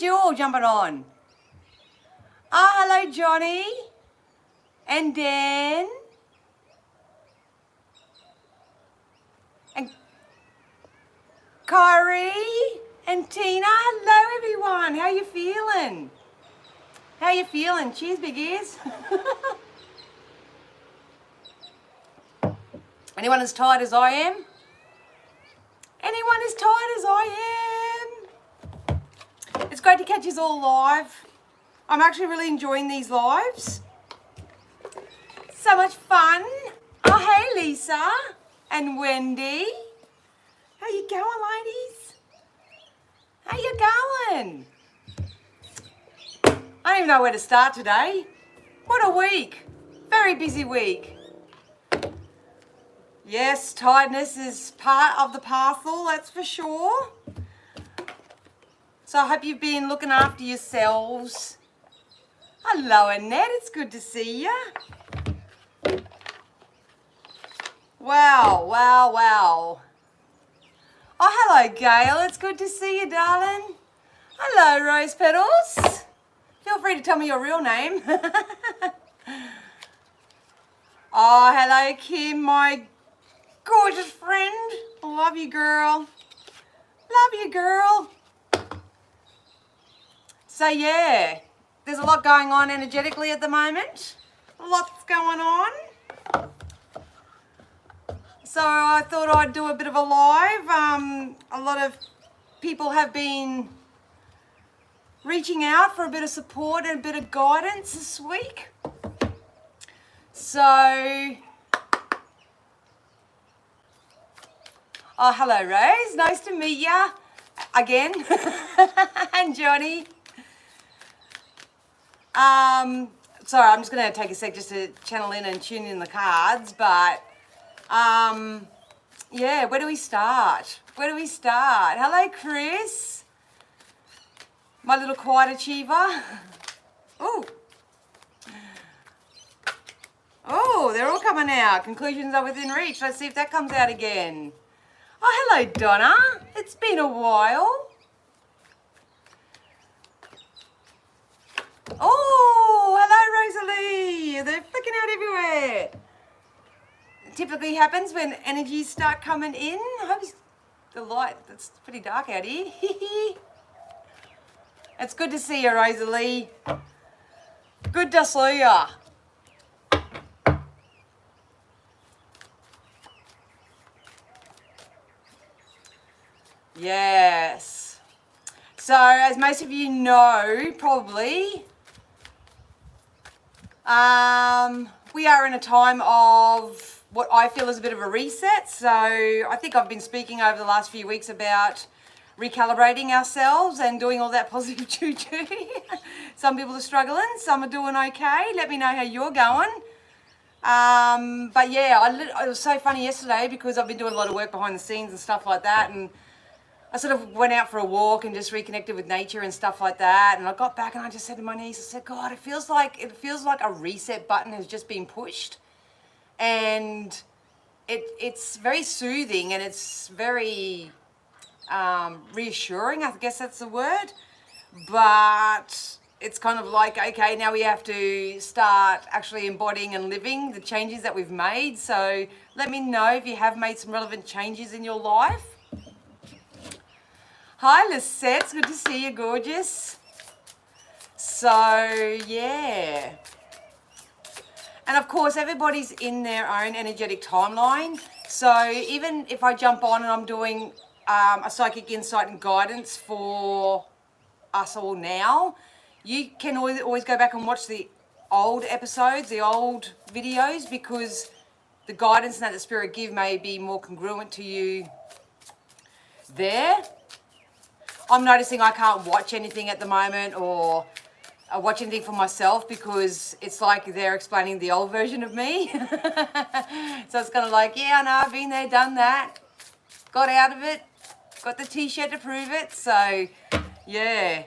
You all jumping on. Hello Johnny and Dan and Kyrie and Tina. Hello everyone. How you feeling? How you feeling? Cheers, big ears. Anyone as tired as I am? Anyone as tired as I am? It's great to catch you all live. I'm actually really enjoying these lives. So much fun. Oh, hey Lisa and Wendy. How you going, ladies? How you going? I don't even know where to start today. What a week. Very busy week. Yes, tiredness is part of the parcel, that's for sure. So I hope you've been looking after yourselves. Hello Annette, it's good to see you. Wow, wow, wow. Oh, hello Gail, it's good to see you, darling. Hello Rose Petals. Feel free to tell me your real name. Oh, hello Kim, my gorgeous friend. Love you, girl. Love you, girl. So yeah, there's a lot going on energetically at the moment. Lots going on. So I thought I'd do a bit of a live. A lot of people have been reaching out for a bit of support and a bit of guidance this week. So, oh, hello Rose, nice to meet ya again. And Johnny. Sorry, I'm just going to take a sec just to channel in and tune in the cards, but yeah, where do we start? Where do we start? Hello Chris, my little quiet achiever. Ooh. Oh, they're all coming out. Conclusions are within reach. Let's see if that comes out again. Oh, hello Donna. It's been a while. Oh, hello Rosalie. They're flicking out everywhere. It typically happens when energies start coming in. I hope the light, it's pretty dark out here. It's good to see you, Rosalie. Good to see ya. Yes. So, as most of you know, probably, we are in a time of what I feel is a bit of a reset. So, I think I've been speaking over the last few weeks about recalibrating ourselves and doing all that positive choo-choo. Some people are struggling, some are doing okay. Let me know how you're going. But yeah, it was so funny yesterday because I've been doing a lot of work behind the scenes and stuff like that, and I sort of went out for a walk and just reconnected with nature and stuff like that. And I got back and I just said to my niece, I said, God, it feels like a reset button has just been pushed. And it's very soothing and it's very reassuring, I guess that's the word. But it's kind of like, okay, now we have to start actually embodying and living the changes that we've made. So let me know if you have made some relevant changes in your life. Hi Lisette, it's good to see you, gorgeous. So yeah. And of course everybody's in their own energetic timeline. So even if I jump on and I'm doing a psychic insight and guidance for us all now, you can always go back and watch the old episodes, the old videos, because the guidance that the spirit give may be more congruent to you there. I'm noticing I can't watch anything at the moment or watch anything for myself because it's like they're explaining the old version of me. So it's kind of like, yeah, I know, I've been there, done that, got out of it, got the t-shirt to prove it. So yeah,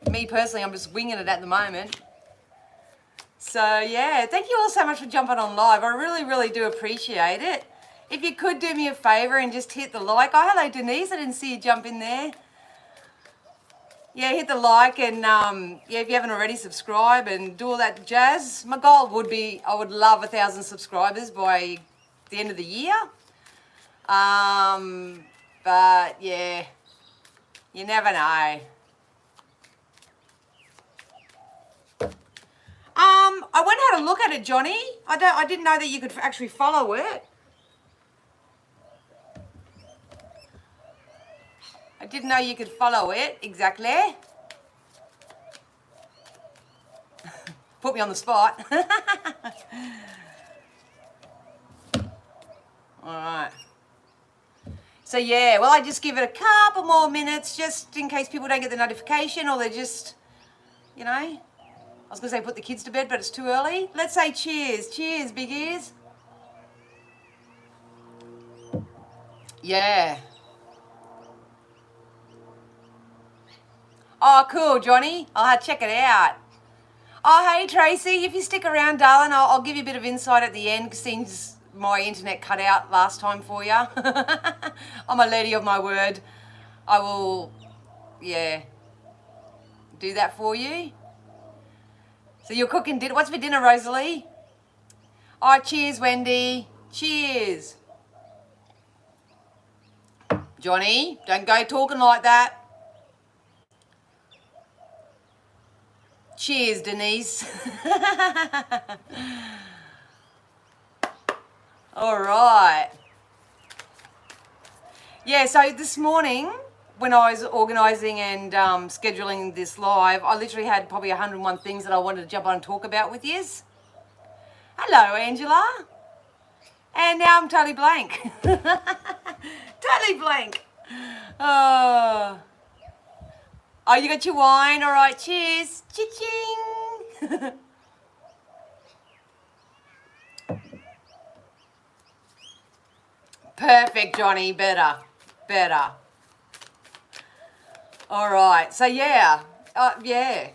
me personally, I'm just winging it at the moment. So yeah, thank you all so much for jumping on live. I really, really do appreciate it. If you could do me a favor and just hit the like. Oh, hello Denise, I didn't see you jump in there. Yeah, hit the like and yeah, if you haven't already, subscribe and do all that jazz. My goal would be, I would love 1,000 subscribers by the end of the year. But yeah, you never know. I went and had a look at it, Johnny. I didn't know that you could actually follow it. I didn't know you could follow it exactly. Put me on the spot. All right. So yeah, well, I just give it a couple more minutes just in case people don't get the notification or they're just, you know, I was going to say put the kids to bed, but it's too early. Let's say cheers. Cheers, big ears. Yeah. Oh, cool, Johnny. I'll have to check it out. Oh, hey, Tracy, if you stick around, darling, I'll give you a bit of insight at the end, since my internet cut out last time for you. I'm a lady of my word. I will, yeah, do that for you. So you're cooking dinner. What's for dinner, Rosalie? Oh, cheers, Wendy. Cheers. Johnny, don't go talking like that. Cheers, Denise. All right. Yeah, so this morning when I was organising and scheduling this live, I literally had probably 101 things that I wanted to jump on and talk about with yous. Hello, Angela. And now I'm totally blank. Totally blank. Oh, you got your wine? All right, cheers. Cha-ching. Perfect, Johnny. Better. All right. So, yeah. Yeah.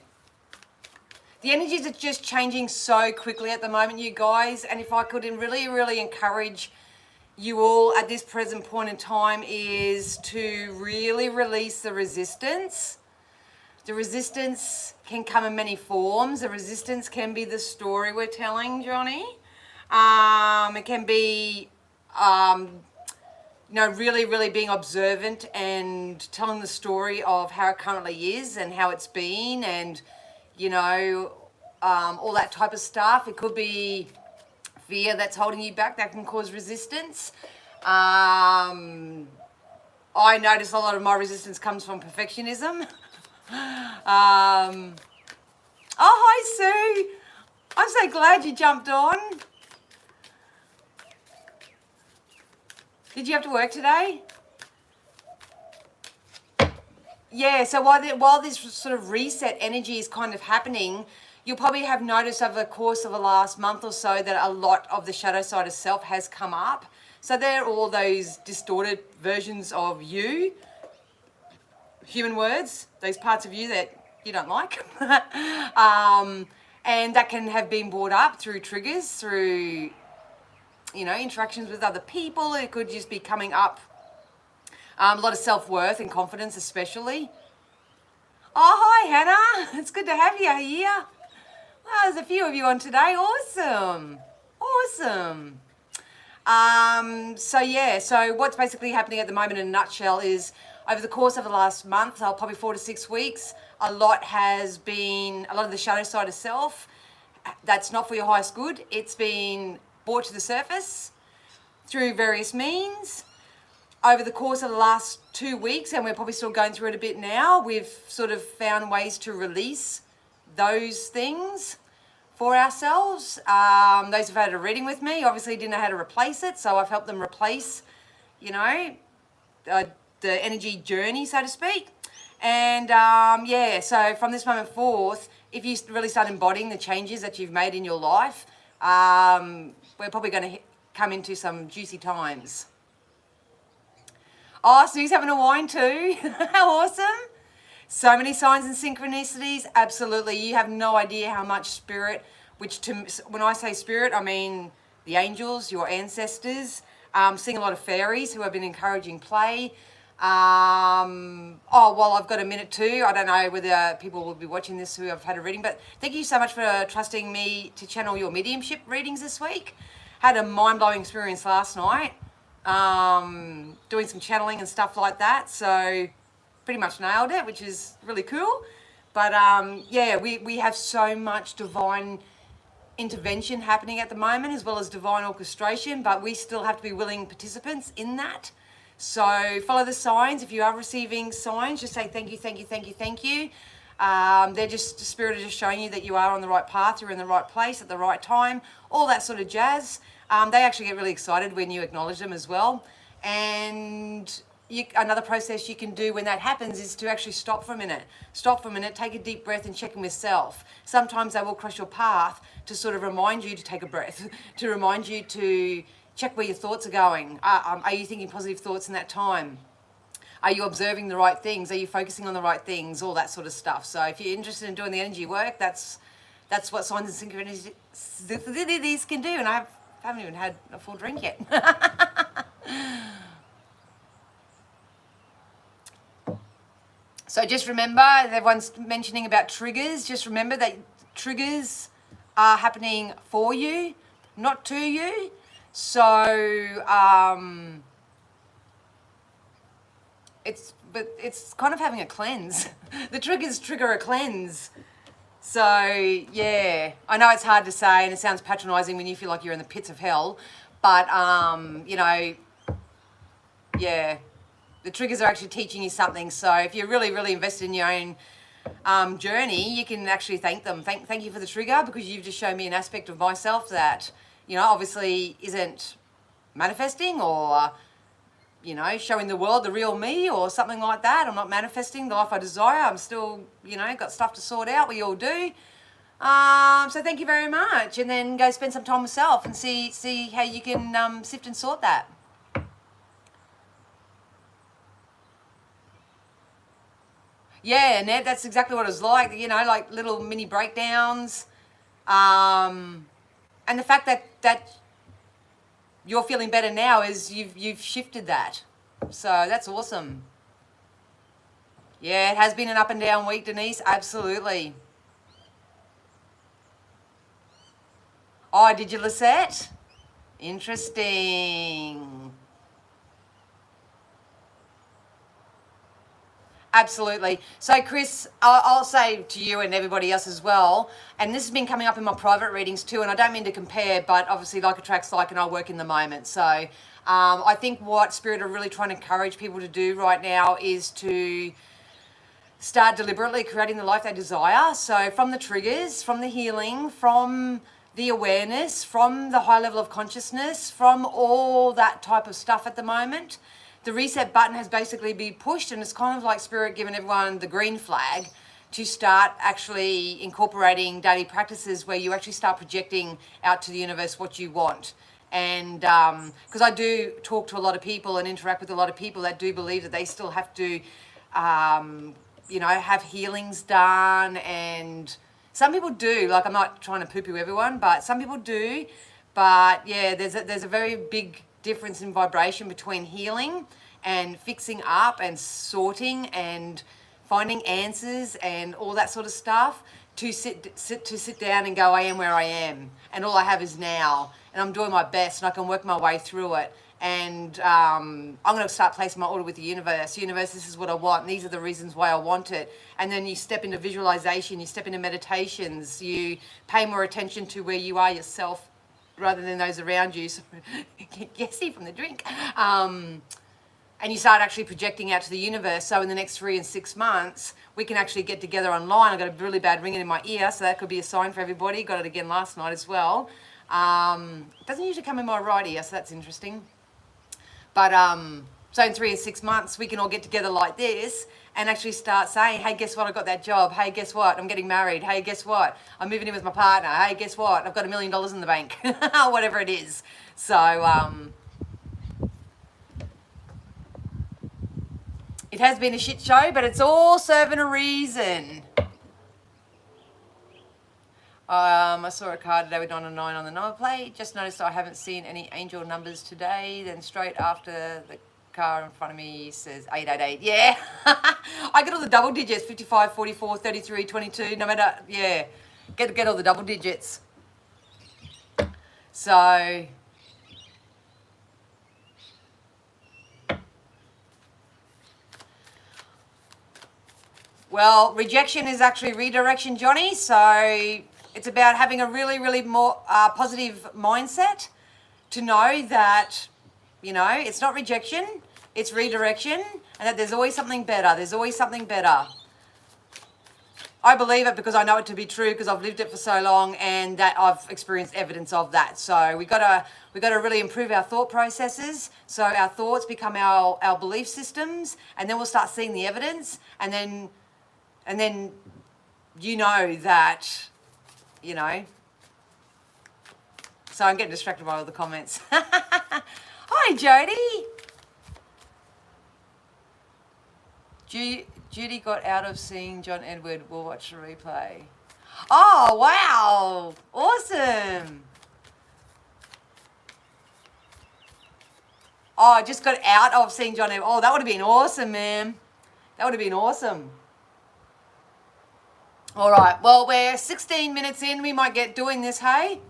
The energies are just changing so quickly at the moment, you guys. And if I could really, really encourage you all at this present point in time is to really release the resistance. The resistance can come in many forms. The resistance can be the story we're telling, Johnny. It can be, you know, really, really being observant and telling the story of how it currently is and how it's been and, you know, all that type of stuff. It could be fear that's holding you back that can cause resistance. I notice a lot of my resistance comes from perfectionism. Oh, hi, Sue. I'm so glad you jumped on. Did you have to work today? Yeah, so while this sort of reset energy is kind of happening, you'll probably have noticed over the course of the last month or so that a lot of the shadow side of self has come up. So they're all those distorted versions of you, human words, those parts of you that you don't like. And that can have been brought up through triggers, through, you know, interactions with other people. It could just be coming up. A lot of self-worth and confidence especially. Oh, hi, Hannah. It's good to have you here. Well, there's a few of you on today. Awesome. Awesome. So, yeah, so what's basically happening at the moment in a nutshell is over the course of the last month, probably 4 to 6 weeks, a lot of the shadow side of self that's not for your highest good. It's been brought to the surface through various means. Over the course of the last 2 weeks, and we're probably still going through it a bit now, we've sort of found ways to release those things for ourselves. Those who've had a reading with me obviously didn't know how to replace it, so I've helped them replace, you know, the energy journey, so to speak. And yeah, so from this moment forth, if you really start embodying the changes that you've made in your life, we're probably going to come into some juicy times. Oh, Sue's having a wine too. How awesome. So many signs and synchronicities. Absolutely. You have no idea how much spirit, when I say spirit, I mean the angels, your ancestors. Seeing a lot of fairies who have been encouraging play. Oh, well, I've got a minute too. I don't know whether people will be watching this who have had a reading, but thank you so much for trusting me to channel your mediumship readings this week. Had a mind-blowing experience last night, doing some channeling and stuff like that. So pretty much nailed it, which is really cool. But yeah, we have so much divine intervention happening at the moment, as well as divine orchestration, but we still have to be willing participants in that. So follow the signs. If you are receiving signs, just say thank you, thank you, thank you, thank you. They're just, the spirit is just showing you that you are on the right path, you're in the right place at the right time, all that sort of jazz. They actually get really excited when you acknowledge them as well. And another process you can do when that happens is to actually stop for a minute. Stop for a minute, take a deep breath and check in with self. Sometimes they will cross your path to sort of remind you to take a breath, to remind you to check where your thoughts are going. Are you thinking positive thoughts in that time? Are you observing the right things? Are you focusing on the right things? All that sort of stuff. So if you're interested in doing the energy work, that's what signs and synchronicities can do. And I haven't even had a full drink yet. So just remember, everyone's mentioning about triggers. Just remember that triggers are happening for you, not to you. So it's kind of having a cleanse. The triggers trigger a cleanse. So yeah, I know it's hard to say and it sounds patronizing when you feel like you're in the pits of hell, but you know, yeah, the triggers are actually teaching you something. So if you're really, really invested in your own journey, you can actually thank them. Thank you for the trigger, because you've just shown me an aspect of myself that, you know, obviously isn't manifesting or, you know, showing the world the real me or something like that. I'm not manifesting the life I desire. I'm still, you know, got stuff to sort out. We all do. So thank you very much. And then go spend some time with self and see how you can sift and sort that. Yeah, Ned, that's exactly what it was like. You know, like little mini breakdowns. And the fact that you're feeling better now is you've shifted that. So that's awesome. Yeah, it has been an up and down week, Denise. Absolutely. Oh, did you, Lisette? Interesting. Absolutely. So, Chris, I'll say to you and everybody else as well, and this has been coming up in my private readings too, and I don't mean to compare, but obviously like attracts like, and I work in the moment. So I think what Spirit are really trying to encourage people to do right now is to start deliberately creating the life they desire. So from the triggers, from the healing, from the awareness, from the high level of consciousness, from all that type of stuff at the moment, the reset button has basically been pushed, and it's kind of like Spirit giving everyone the green flag to start actually incorporating daily practices where you actually start projecting out to the universe what you want. And because I do talk to a lot of people and interact with a lot of people that do believe that they still have to, you know, have healings done. And some people do, like, I'm not trying to poo-poo everyone, but some people do. But yeah, there's a very big difference in vibration between healing and fixing up and sorting and finding answers and all that sort of stuff, to sit down and go, I am where I am, and all I have is now, and I'm doing my best, and I can work my way through it. And I'm going to start placing my order with the universe. Universe, this is what I want, and these are the reasons why I want it. And then you step into visualization, you step into meditations, you pay more attention to where you are yourself rather than those around you. So, guessy from the drink. And you start actually projecting out to the universe. So in the next 3 and 6 months, we can actually get together online. I got a really bad ringing in my ear, so that could be a sign for everybody. Got it again last night as well. It doesn't usually come in my right ear, so that's interesting. But so in 3 and 6 months, we can all get together like this and actually start saying, hey, guess what? I got that job. Hey, guess what? I'm getting married. Hey, guess what? I'm moving in with my partner. Hey, guess what? I've got $1 million in the bank. Whatever it is. So it has been a shit show, but it's all serving a reason. I saw a card today with 9 and 9 on the number plate. Just noticed I haven't seen any angel numbers today. Then straight after the car in front of me says 888. Yeah. I get all the double digits, 55, 44, 33, 22, no matter, yeah. Get all the double digits. So, well, rejection is actually redirection, Johnny. So it's about having a really, really more positive mindset to know that, you know, it's not rejection, it's redirection, and that there's always something better. There's always something better. I believe it because I know it to be true because I've lived it for so long and that I've experienced evidence of that. So we gotta really improve our thought processes so our thoughts become our belief systems, and then we'll start seeing the evidence, and then you know that, you know. So I'm getting distracted by all the comments. Hi, Jody. Judy got out of seeing John Edward. We'll watch the replay. Oh, wow. Awesome. Oh, I just got out of seeing John Edward. Oh, that would have been awesome, man. That would have been awesome. All right. Well, we're 16 minutes in. We might get doing this, hey?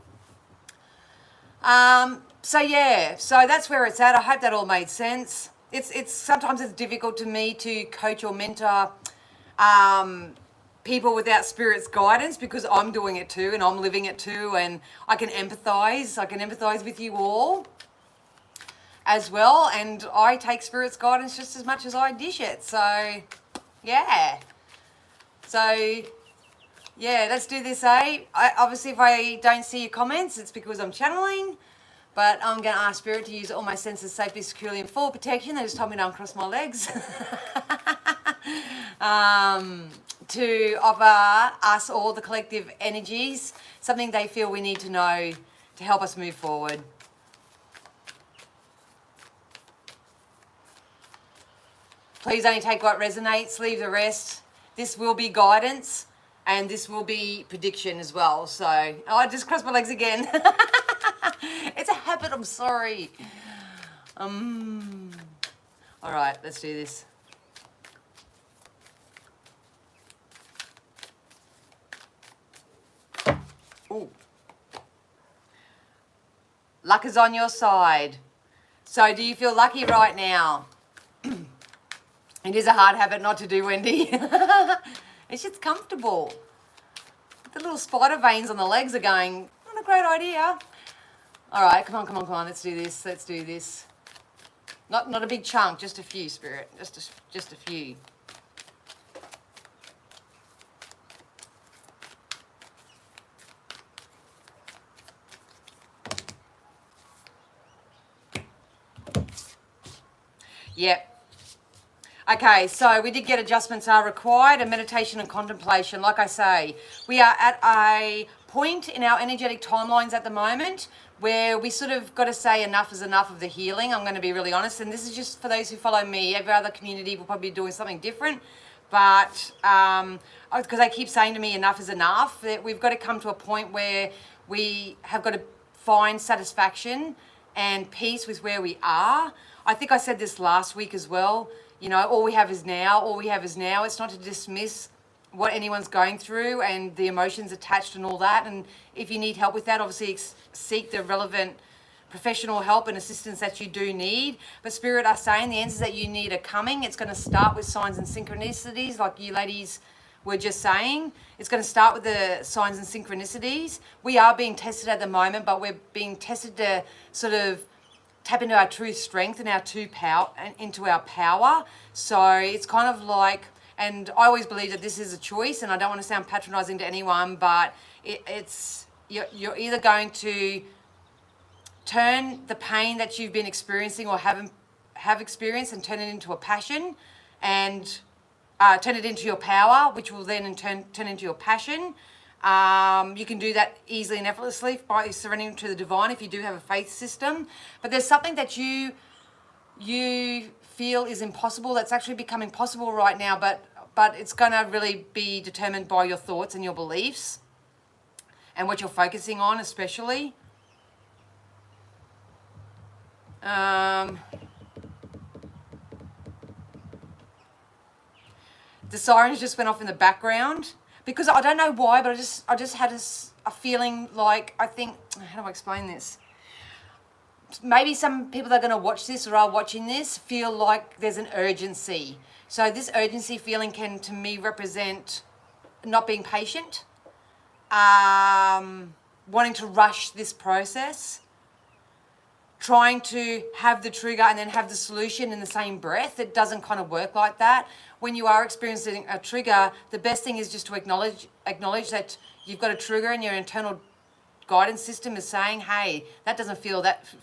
So yeah, so that's where it's at. I hope that all made sense. It's sometimes it's difficult to me to coach or mentor people without Spirit's guidance because I'm doing it too and I'm living it too, and I can empathize. I can empathize with you all as well, and I take Spirit's guidance just as much as I dish it. So yeah. So yeah, let's do this, eh? Obviously, if I don't see your comments, it's because I'm channeling. But I'm going to ask Spirit to use all my senses safely, securely, and full protection. They just told me to uncross my legs. To offer us all the collective energies, something they feel we need to know to help us move forward. Please only take what resonates, leave the rest. This will be guidance, and this will be prediction as well. So, oh, I just crossed my legs again. It's a habit, I'm sorry. All right, let's do this. Ooh. Luck is on your side. So do you feel lucky right now? It is a hard habit not to do, Wendy. It's just comfortable. The little spider veins on the legs are going, not a great idea. All right, come on. Let's do this. Not a big chunk, just a few, Spirit. Just a few. Yep. Okay, so we did get adjustments are required and meditation and contemplation. Like I say, we are at a point in our energetic timelines at the moment where we sort of got to say enough is enough of the healing. I'm going to be really honest, and this is just for those who follow me. Every other community will probably be doing something different, but because they keep saying to me enough is enough, that we've got to come to a point where we have got to find satisfaction and peace with where we are. I think I said this last week as well. You know, all we have is now. It's not to dismiss what anyone's going through and the emotions attached and all that. And if you need help with that, obviously seek the relevant professional help and assistance that you do need. But Spirit are saying the answers that you need are coming. It's going to start with signs and synchronicities, like you ladies were just saying. It's going to start with the signs and synchronicities. We are being tested at the moment, but we're being tested to sort of tap into our true strength and into our power. So it's kind of like, and I always believe that this is a choice, and I don't want to sound patronizing to anyone, but you're either going to turn the pain that you've been experiencing or have experienced and turn it into a passion, and turn it into your power, which will then in turn turn into your passion. You can do that easily and effortlessly by surrendering to the divine if you do have a faith system. But there's something that you feel is impossible that's actually becoming possible right now, but it's going to really be determined by your thoughts and your beliefs and what you're focusing on, especially. The sirens just went off in the background because I don't know why, but I just had a feeling like, I think, how do I explain this? Maybe some people that are going to watch this or are watching this feel like there's an urgency. So this urgency feeling can, to me, represent not being patient, wanting to rush this process, trying to have the trigger and then have the solution in the same breath. It doesn't kind of work like that. When you are experiencing a trigger, the best thing is just to acknowledge that you've got a trigger and your internal guidance system is saying, hey, that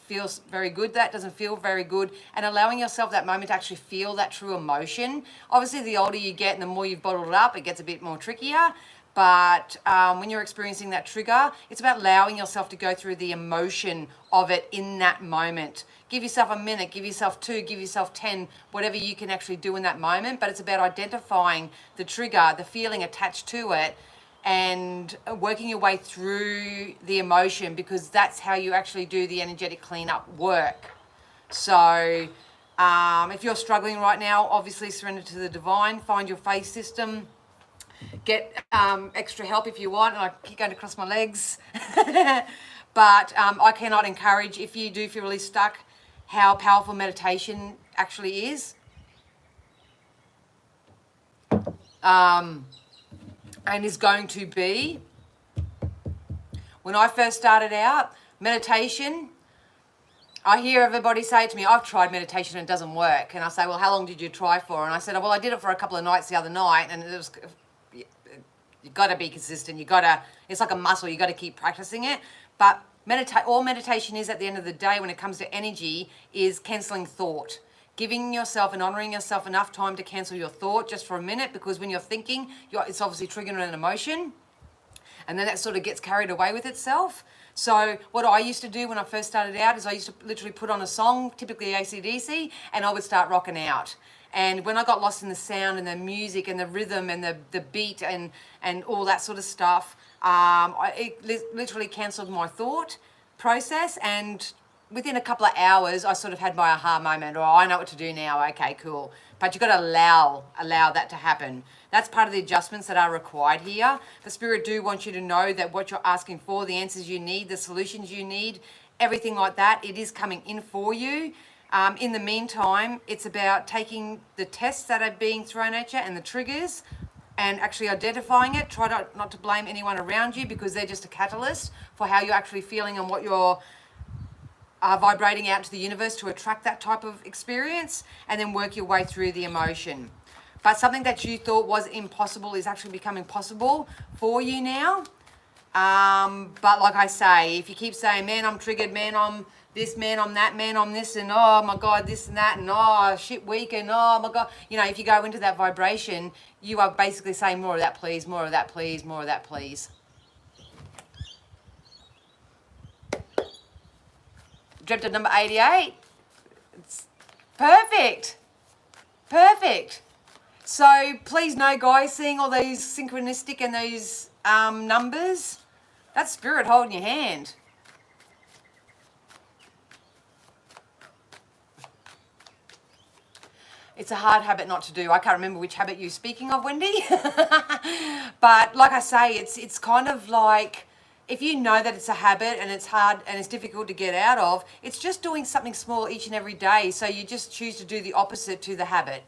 feels very good, that doesn't feel very good, and allowing yourself that moment to actually feel that true emotion. Obviously, the older you get and the more you've bottled it up, it gets a bit more trickier. But when you're experiencing that trigger, it's about allowing yourself to go through the emotion of it in that moment. Give yourself a minute, give yourself 2, give yourself 10, whatever you can actually do in that moment. But it's about identifying the trigger, the feeling attached to it, and working your way through the emotion, because that's how you actually do the energetic cleanup work. So if you're struggling right now, obviously surrender to the divine, find your faith system, get extra help if you want. And I keep going across my legs. But I cannot encourage, if you do feel really stuck, how powerful meditation actually is. And is going to be. When I first started out, meditation, I hear everybody say to me, I've tried meditation and it doesn't work. And I say, well, how long did you try for? And I said, well, I did it for a couple of nights the other night, and it was, you've got to be consistent. It's like a muscle, you got to keep practicing it. But all meditation is, at the end of the day, when it comes to energy, is cancelling thought. Giving yourself and honouring yourself enough time to cancel your thought just for a minute, because when you're thinking, it's obviously triggering an emotion, and then that sort of gets carried away with itself. So what I used to do when I first started out is I used to literally put on a song, typically AC/DC, and I would start rocking out. And when I got lost in the sound and the music and the rhythm and the beat and all that sort of stuff, it literally cancelled my thought process, and within a couple of hours, I sort of had my aha moment, or I know what to do now, okay, cool. But you've got to allow that to happen. That's part of the adjustments that are required here. The Spirit do want you to know that what you're asking for, the answers you need, the solutions you need, everything like that, it is coming in for you. In the meantime, it's about taking the tests that are being thrown at you and the triggers and actually identifying it. Try not to blame anyone around you, because they're just a catalyst for how you're actually feeling and what you're vibrating out to the universe to attract that type of experience, and then work your way through the emotion. But something that you thought was impossible is actually becoming possible for you now. But like I say, if you keep saying, man, I'm triggered, man, I'm this, man, I'm that, man, I'm this, and oh my God, this and that, and oh, shit week, and oh my God, if you go into that vibration, you are basically saying more of that, please, more of that, please, more of that, please. Dreamt of number 88. It's perfect. Perfect. So please know, guys, seeing all those synchronistic and those numbers, that's Spirit holding your hand. It's a hard habit not to do. I can't remember which habit you're speaking of, Wendy. But like I say, it's kind of like, if you know that it's a habit and it's hard and it's difficult to get out of, it's just doing something small each and every day. So you just choose to do the opposite to the habit,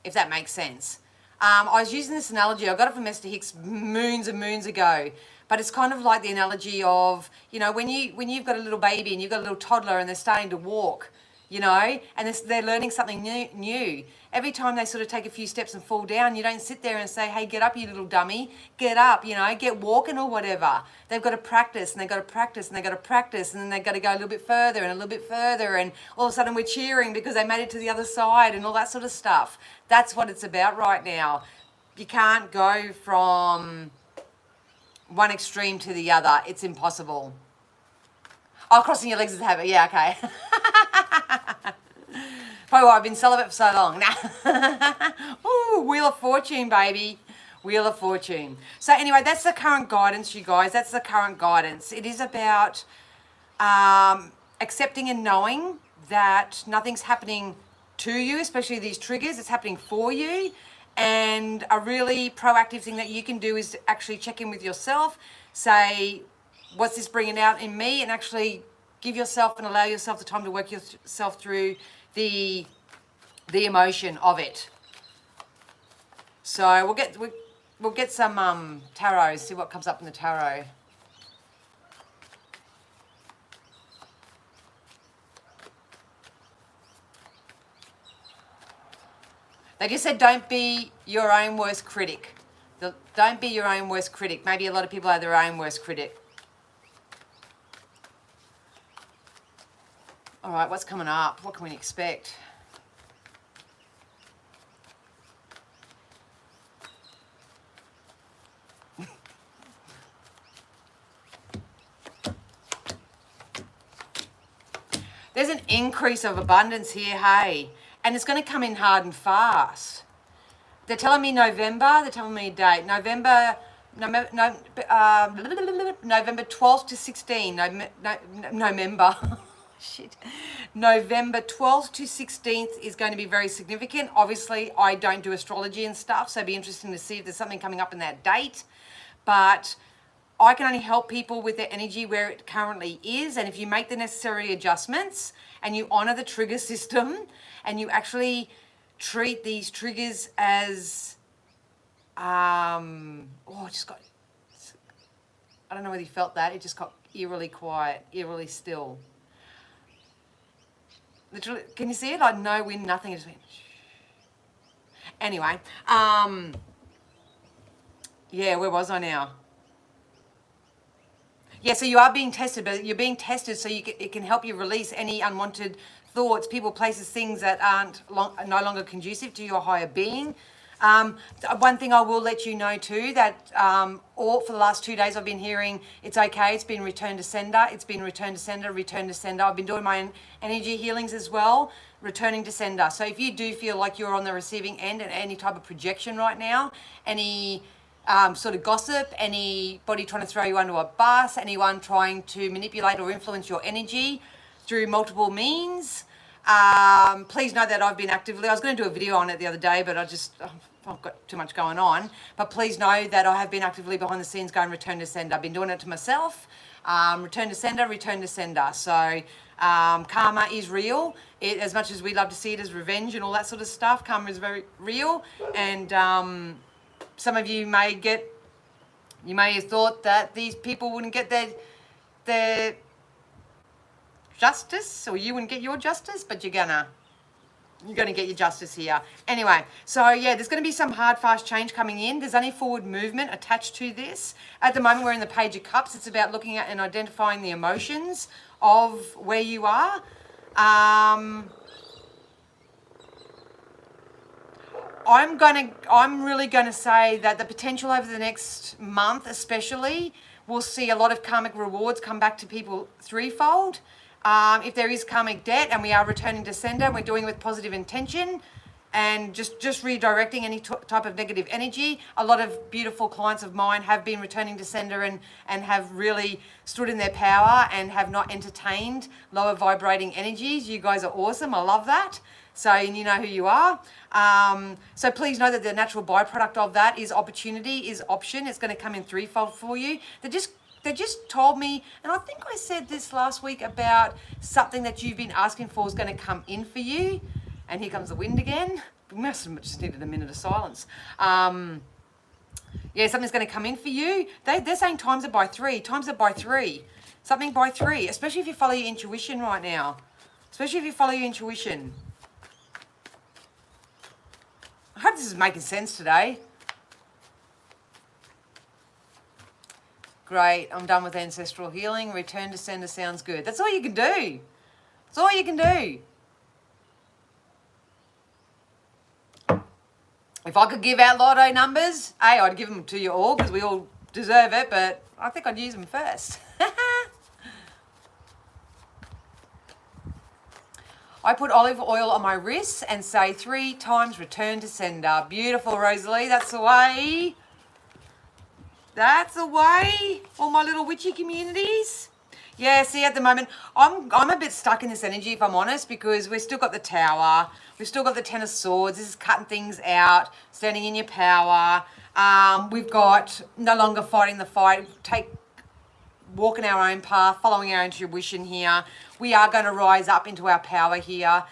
if that makes sense. I was using this analogy, I got it from Esther Hicks moons and moons ago, but it's kind of like the analogy of, when you've got a little baby and you've got a little toddler and they're starting to walk, and they're learning something new. Every time they sort of take a few steps and fall down, you don't sit there and say, hey, get up, you little dummy, get up, get walking or whatever. They've got to practice, and they've got to practice, and they've got to practice, and then they've got to go a little bit further and a little bit further, and all of a sudden we're cheering because they made it to the other side and all that sort of stuff. That's what it's about right now. You can't go from one extreme to the other. It's impossible. Oh, crossing your legs is a habit. Yeah, okay. Probably why I've been celibate for so long. Ooh, Wheel of Fortune, baby. Wheel of Fortune. So anyway, that's the current guidance, you guys. That's the current guidance. It is about accepting and knowing that nothing's happening to you, especially these triggers. It's happening for you. And a really proactive thing that you can do is to actually check in with yourself, say, what's this bringing out in me, and actually give yourself and allow yourself the time to work yourself through the emotion of it. So we'll get some tarot, see what comes up in the tarot. They just said don't be your own worst critic. Don't be your own worst critic. Maybe a lot of people are their own worst critic. All right, what's coming up? What can we expect? There's an increase of abundance here, hey, and it's going to come in hard and fast. They're telling me November. They're telling me a date. November 12th to 16th. November. Shit. November 12th to 16th is going to be very significant. Obviously, I don't do astrology and stuff, so it'd be interesting to see if there's something coming up in that date. But I can only help people with their energy where it currently is. And if you make the necessary adjustments and you honor the trigger system and you actually treat these triggers as, I don't know whether you felt that. It just got eerily quiet, eerily still. Literally, can you see it? Like no wind, nothing. It just went. Anyway, yeah, where was I now? Yeah, so you are being tested, but you're being tested so it can help you release any unwanted thoughts, people, places, things that aren't no longer conducive to your higher being. One thing I will let you know too, that for the last 2 days I've been hearing it's okay, it's been returned to sender, it's been returned to sender, returned to sender. I've been doing my energy healings as well, returning to sender. So if you do feel like you're on the receiving end and any type of projection right now, any sort of gossip, anybody trying to throw you under a bus, anyone trying to manipulate or influence your energy through multiple means, please know that I've been actively, I was going to do a video on it the other day, but I've got too much going on. But please know that I have been actively behind the scenes going return to sender. I've been doing it to myself. Return to sender, return to sender. So karma is real. As much as we love to see it as revenge and all that sort of stuff, karma is very real. And some of you may have thought that these people wouldn't get their justice, or you wouldn't get your justice, but you're gonna get your justice here. Anyway, so yeah, there's going to be some hard, fast change coming in. There's only forward movement attached to this. At the moment, we're in the Page of Cups. It's about looking at and identifying the emotions of where you are. I'm really gonna say that the potential over the next month, especially, we'll see a lot of karmic rewards come back to people threefold. If there is karmic debt and we are returning to sender, we're doing it with positive intention and just redirecting any type of negative energy. A lot of beautiful clients of mine have been returning to sender and have really stood in their power and have not entertained lower vibrating energies. You guys are awesome. I love that. So you know who you are. So please know that the natural byproduct of that is opportunity, is option. It's going to come in threefold for you. They just told me, and I think I said this last week about something that you've been asking for is going to come in for you. And here comes the wind again. We must have just needed a minute of silence. Yeah, something's going to come in for you. They're saying times it by 3. Times it by 3. Something by 3, especially if you follow your intuition right now. Especially if you follow your intuition. I hope this is making sense today. Great, I'm done with ancestral healing. Return to sender sounds good. That's all you can do. That's all you can do. If I could give out lotto numbers, I'd give them to you all because we all deserve it, but I think I'd use them first. I put olive oil on my wrists and say 3 times return to sender. Beautiful, Rosalie. That's the way. That's the way. All my little witchy communities. Yeah, see, at the moment, I'm a bit stuck in this energy, if I'm honest, because we've still got the Tower, we've still got the Ten of Swords. This is cutting things out, standing in your power. We've got no longer fighting the fight, walking our own path, following our intuition here. We are going to rise up into our power here.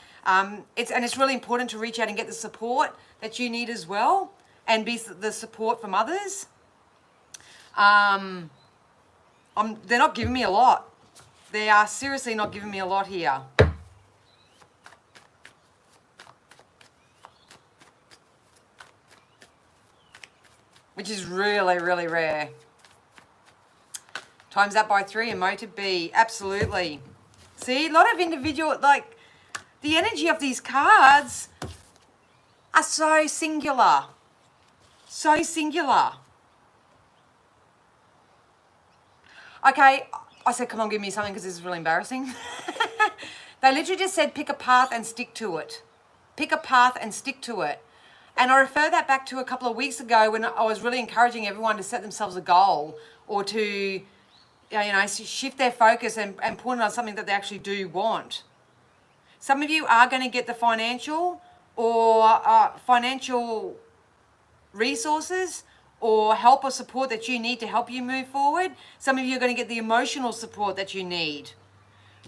It's really important to reach out and get the support that you need as well, and be the support from others. They're not giving me a lot. They are seriously not giving me a lot here. Which is really, really rare. Times that by 3 and motive B. Absolutely. See, a lot of individual, like, the energy of these cards are so singular. So singular. Okay, I said, come on, give me something because this is really embarrassing. They literally just said, pick a path and stick to it. Pick a path and stick to it. And I refer that back to a couple of weeks ago when I was really encouraging everyone to set themselves a goal, or to, shift their focus and point it on something that they actually do want. Some of you are going to get the financial resources or help or support that you need to help you move forward. Some of you are going to get the emotional support that you need.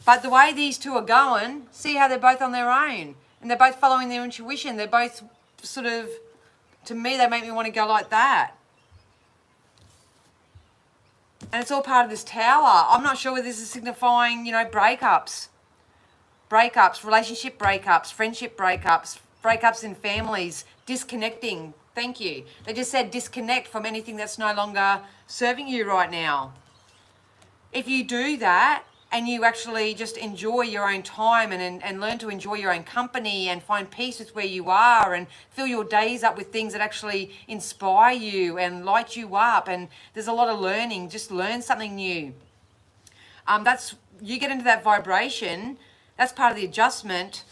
But the way these two are going, see how they're both on their own. And they're both following their intuition. They're both sort of, to me, they make me want to go like that. And it's all part of this Tower. I'm not sure whether this is signifying, breakups. Breakups, relationship breakups, friendship breakups, breakups in families, disconnecting. Thank you. They just said disconnect from anything that's no longer serving you right now. If you do that and you actually just enjoy your own time and learn to enjoy your own company and find peace with where you are and fill your days up with things that actually inspire you and light you up, and there's a lot of learning, just learn something new. You get into that vibration, that's part of the adjustment.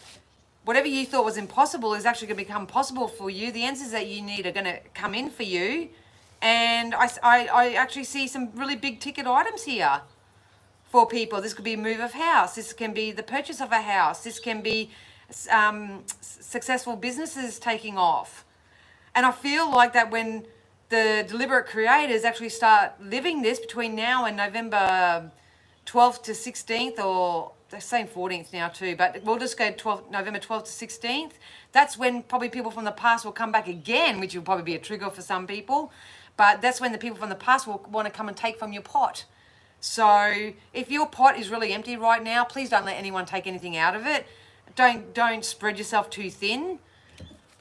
Whatever you thought was impossible is actually going to become possible for you. The answers that you need are going to come in for you. And I actually see some really big ticket items here for people. This could be a move of house. This can be the purchase of a house. This can be successful businesses taking off. And I feel like that when the deliberate creators actually start living this between now and November 12th to 16th, or they're saying 14th now too, but we'll just go November 12th to 16th. That's when probably people from the past will come back again, which will probably be a trigger for some people. But that's when the people from the past will want to come and take from your pot. So if your pot is really empty right now, please don't let anyone take anything out of it. Don't spread yourself too thin.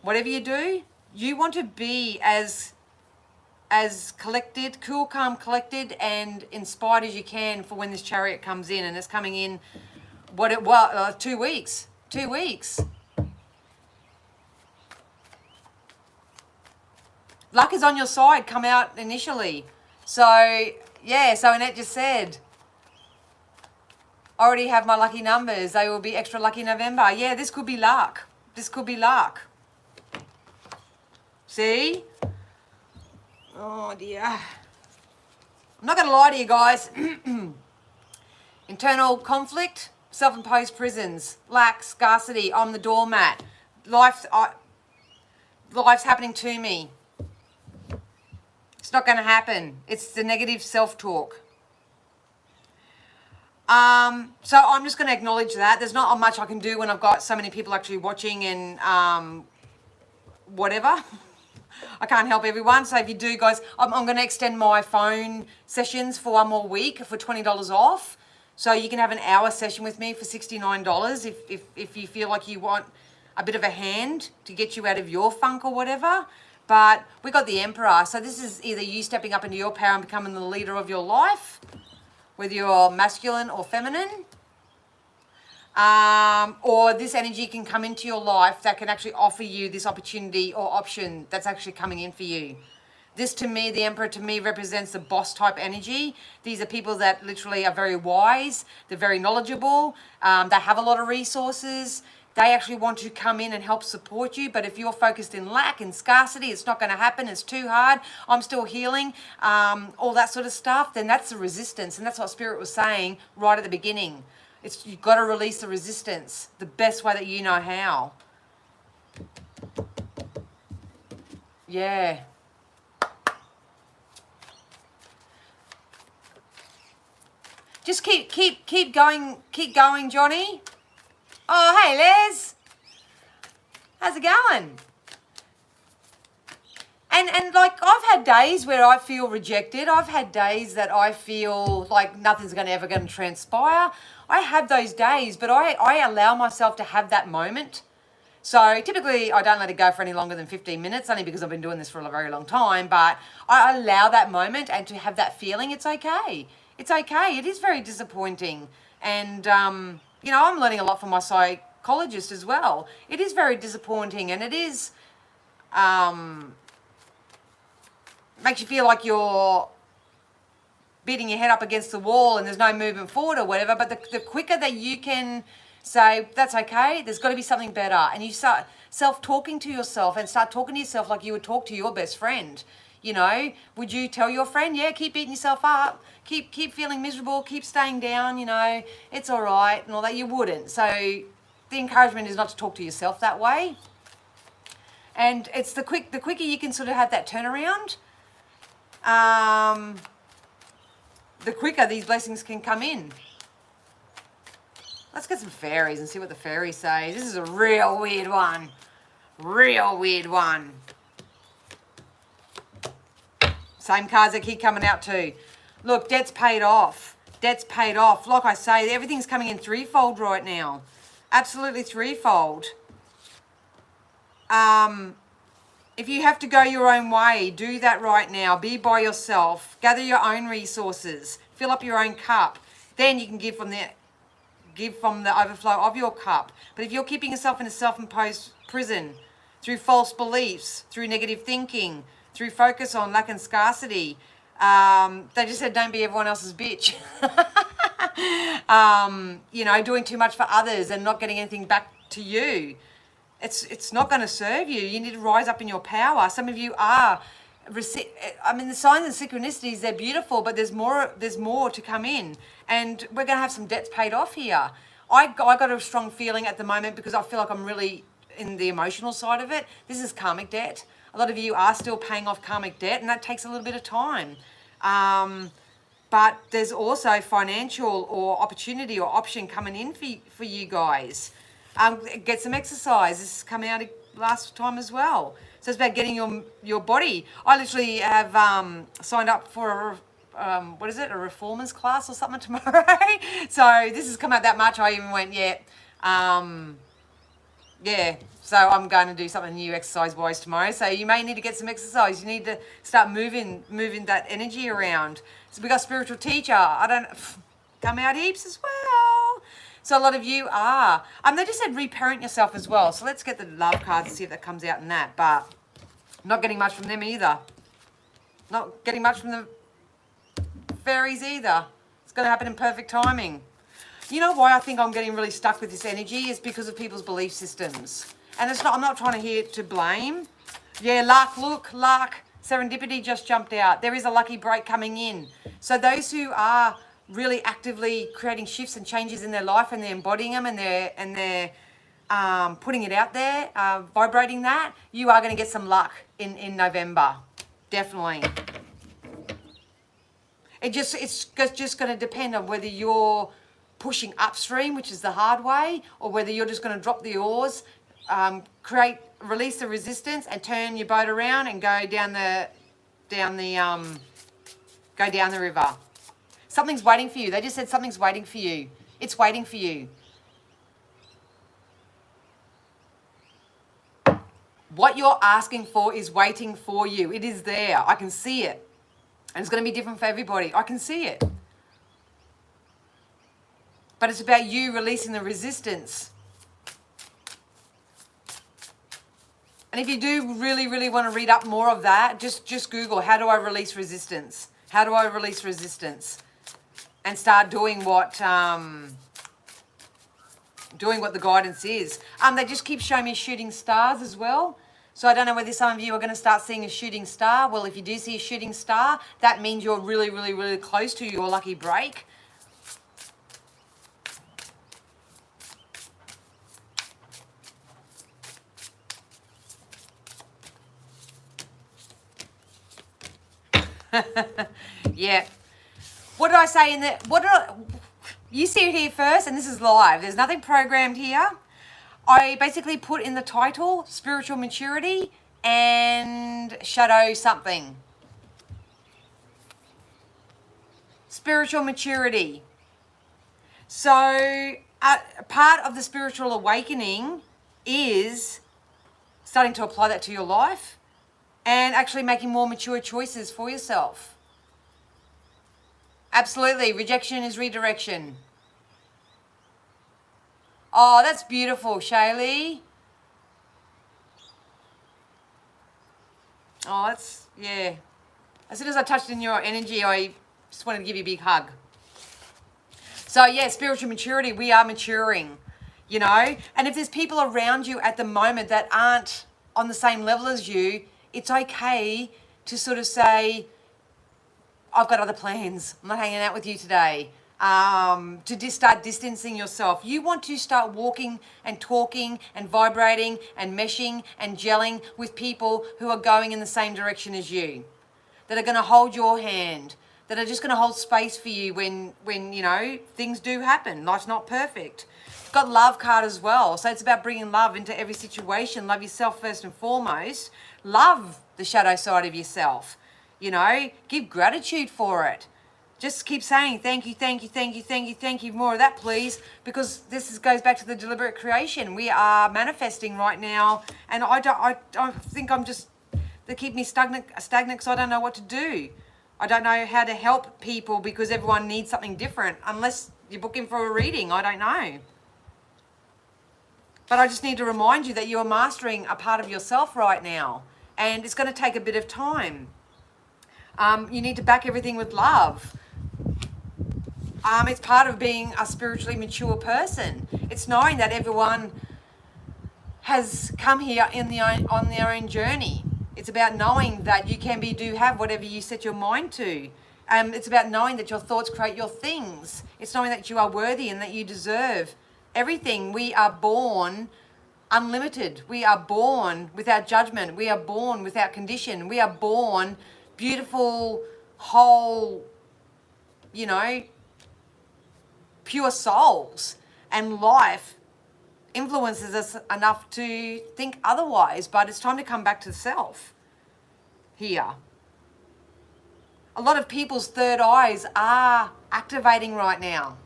Whatever you do, you want to be as collected, cool, calm, collected, and inspired as you can for when this Chariot comes in. And it's coming in 2 weeks. 2 weeks. Luck is on your side, come out initially. So, yeah, so Annette just said, I already have my lucky numbers. They will be extra lucky November. Yeah, this could be luck. This could be luck. See? Oh, dear. I'm not going to lie to you guys. Internal conflict, self-imposed prisons, lack, scarcity, I'm the doormat. Life's happening to me. It's not going to happen. It's the negative self-talk. So I'm just going to acknowledge that. There's not much I can do when I've got so many people actually watching and whatever. I can't help everyone. So if you do, guys, I'm going to extend my phone sessions for 1 more week for $20 off. So you can have an hour session with me for $69 if you feel like you want a bit of a hand to get you out of your funk or whatever. But we got the Emperor. So this is either you stepping up into your power and becoming the leader of your life, whether you're masculine or feminine, or this energy can come into your life that can actually offer you this opportunity or option that's actually coming in for you. This, to me, the Emperor, to me, represents the boss type energy. These are people that literally are very wise. They're very knowledgeable. They have a lot of resources. They actually want to come in and help support you. But if you're focused in lack and scarcity, it's not going to happen, it's too hard, I'm still healing, all that sort of stuff, then that's the resistance. And that's what Spirit was saying right at the beginning. You've got to release the resistance the best way that you know how. Yeah. Just keep going, Johnny. Oh, hey, Les. How's it going? And like, I've had days where I feel rejected. I've had days that I feel like nothing's ever going to transpire. I have those days, but I allow myself to have that moment. So typically I don't let it go for any longer than 15 minutes, only because I've been doing this for a very long time, but I allow that moment and to have that feeling. It's okay. It's okay. It is very disappointing. And, you know, I'm learning a lot from my psychologist as well. It is very disappointing, and it is, makes you feel like you're beating your head up against the wall and there's no movement forward or whatever. But the quicker that you can say, that's okay, there's got to be something better, and you start self-talking to yourself and start talking to yourself like you would talk to your best friend. You know, would you tell your friend, yeah, keep beating yourself up, keep feeling miserable, keep staying down, you know, it's all right and all that? You wouldn't. So the encouragement is not to talk to yourself that way. And it's the quicker you can sort of have that turnaround, the quicker these blessings can come in. Let's get some fairies and see what the fairies say. This is a real weird one. Real weird one. Same cards that keep coming out too. Look, debt's paid off. Debt's paid off. Like I say, everything's coming in threefold right now. Absolutely threefold. If you have to go your own way, do that right now. Be by yourself. Gather your own resources. Fill up your own cup. Then you can give from the overflow of your cup. But if you're keeping yourself in a self-imposed prison through false beliefs, through negative thinking, through focus on lack and scarcity, they just said don't be everyone else's bitch. You know, doing too much for others and not getting anything back to you. It's not going to serve you. You need to rise up in your power. Some of you are, I mean, the signs and synchronicities, they're beautiful, but there's more to come in. And we're going to have some debts paid off here. I got a strong feeling at the moment because I feel like I'm really in the emotional side of it. This is karmic debt. A lot of you are still paying off karmic debt, and that takes a little bit of time. But there's also financial or opportunity or option coming in for you guys. Get some exercise. This is coming out last time as well. So it's about getting your body. I literally have signed up for a reformers class or something tomorrow. So this has come out that much. I even went, yeah. So I'm going to do something new exercise-wise tomorrow. So you may need to get some exercise. You need to start moving that energy around. So we got spiritual teacher. Come out heaps as well. So a lot of you are. They just said reparent yourself as well. So let's get the love cards and see if that comes out in that. But not getting much from them either. Not getting much from the fairies either. It's going to happen in perfect timing. You know why I think I'm getting really stuck with this energy is because of people's belief systems. And I'm not trying to blame. Yeah, luck. Serendipity just jumped out. There is a lucky break coming in. So those who are really actively creating shifts and changes in their life, and they're embodying them, and they're putting it out there, vibrating that, you are going to get some luck in November. Definitely. It's just going to depend on whether you're pushing upstream, which is the hard way, or whether you're just going to drop the oars, release the resistance, and turn your boat around and go down the river. Something's waiting for you. They just said something's waiting for you. It's waiting for you. What you're asking for is waiting for you. It is there. I can see it. And it's going to be different for everybody. I can see it. But it's about you releasing the resistance. And if you do really, really want to read up more of that, just Google, how do I release resistance? How do I release resistance? And start doing what doing what the guidance is. They just keep showing me shooting stars as well. So I don't know whether some of you are going to start seeing a shooting star. Well, if you do see a shooting star, that means you're really, really, really close to your lucky break. Yeah. What did I say in the... You see it here first, and this is live. There's nothing programmed here. I basically put in the title, spiritual maturity and shadow something. Spiritual maturity. So part of the spiritual awakening is starting to apply that to your life and actually making more mature choices for yourself. Absolutely. Rejection is redirection. Oh, that's beautiful, Shaylee. Oh, that's, yeah. As soon as I touched in your energy, I just wanted to give you a big hug. So, yeah, spiritual maturity, we are maturing, you know. And if there's people around you at the moment that aren't on the same level as you, it's okay to sort of say, I've got other plans. I'm not hanging out with you today. To just start distancing yourself. You want to start walking and talking and vibrating and meshing and gelling with people who are going in the same direction as you, that are going to hold your hand, that are just going to hold space for you when you know, things do happen. Life's not perfect. It's got love card as well. So it's about bringing love into every situation. Love yourself first and foremost. Love the shadow side of yourself. You know, give gratitude for it. Just keep saying thank you, thank you, thank you, thank you, thank you. More of that, please, because this goes back to the deliberate creation. We are manifesting right now, and I don't think they keep me stagnant because I don't know what to do. I don't know how to help people because everyone needs something different, unless you're booking for a reading. I don't know. But I just need to remind you that you are mastering a part of yourself right now, and it's going to take a bit of time. You need to back everything with love. It's part of being a spiritually mature person. It's knowing that everyone has come here on their own journey. It's about knowing that you can have whatever you set your mind to. It's about knowing that your thoughts create your things. It's knowing that you are worthy and that you deserve everything. We are born unlimited. We are born without judgment. We are born without condition. We are born beautiful, whole, you know, pure souls. And life influences us enough to think otherwise, but it's time to come back to self here. A lot of people's third eyes are activating right now.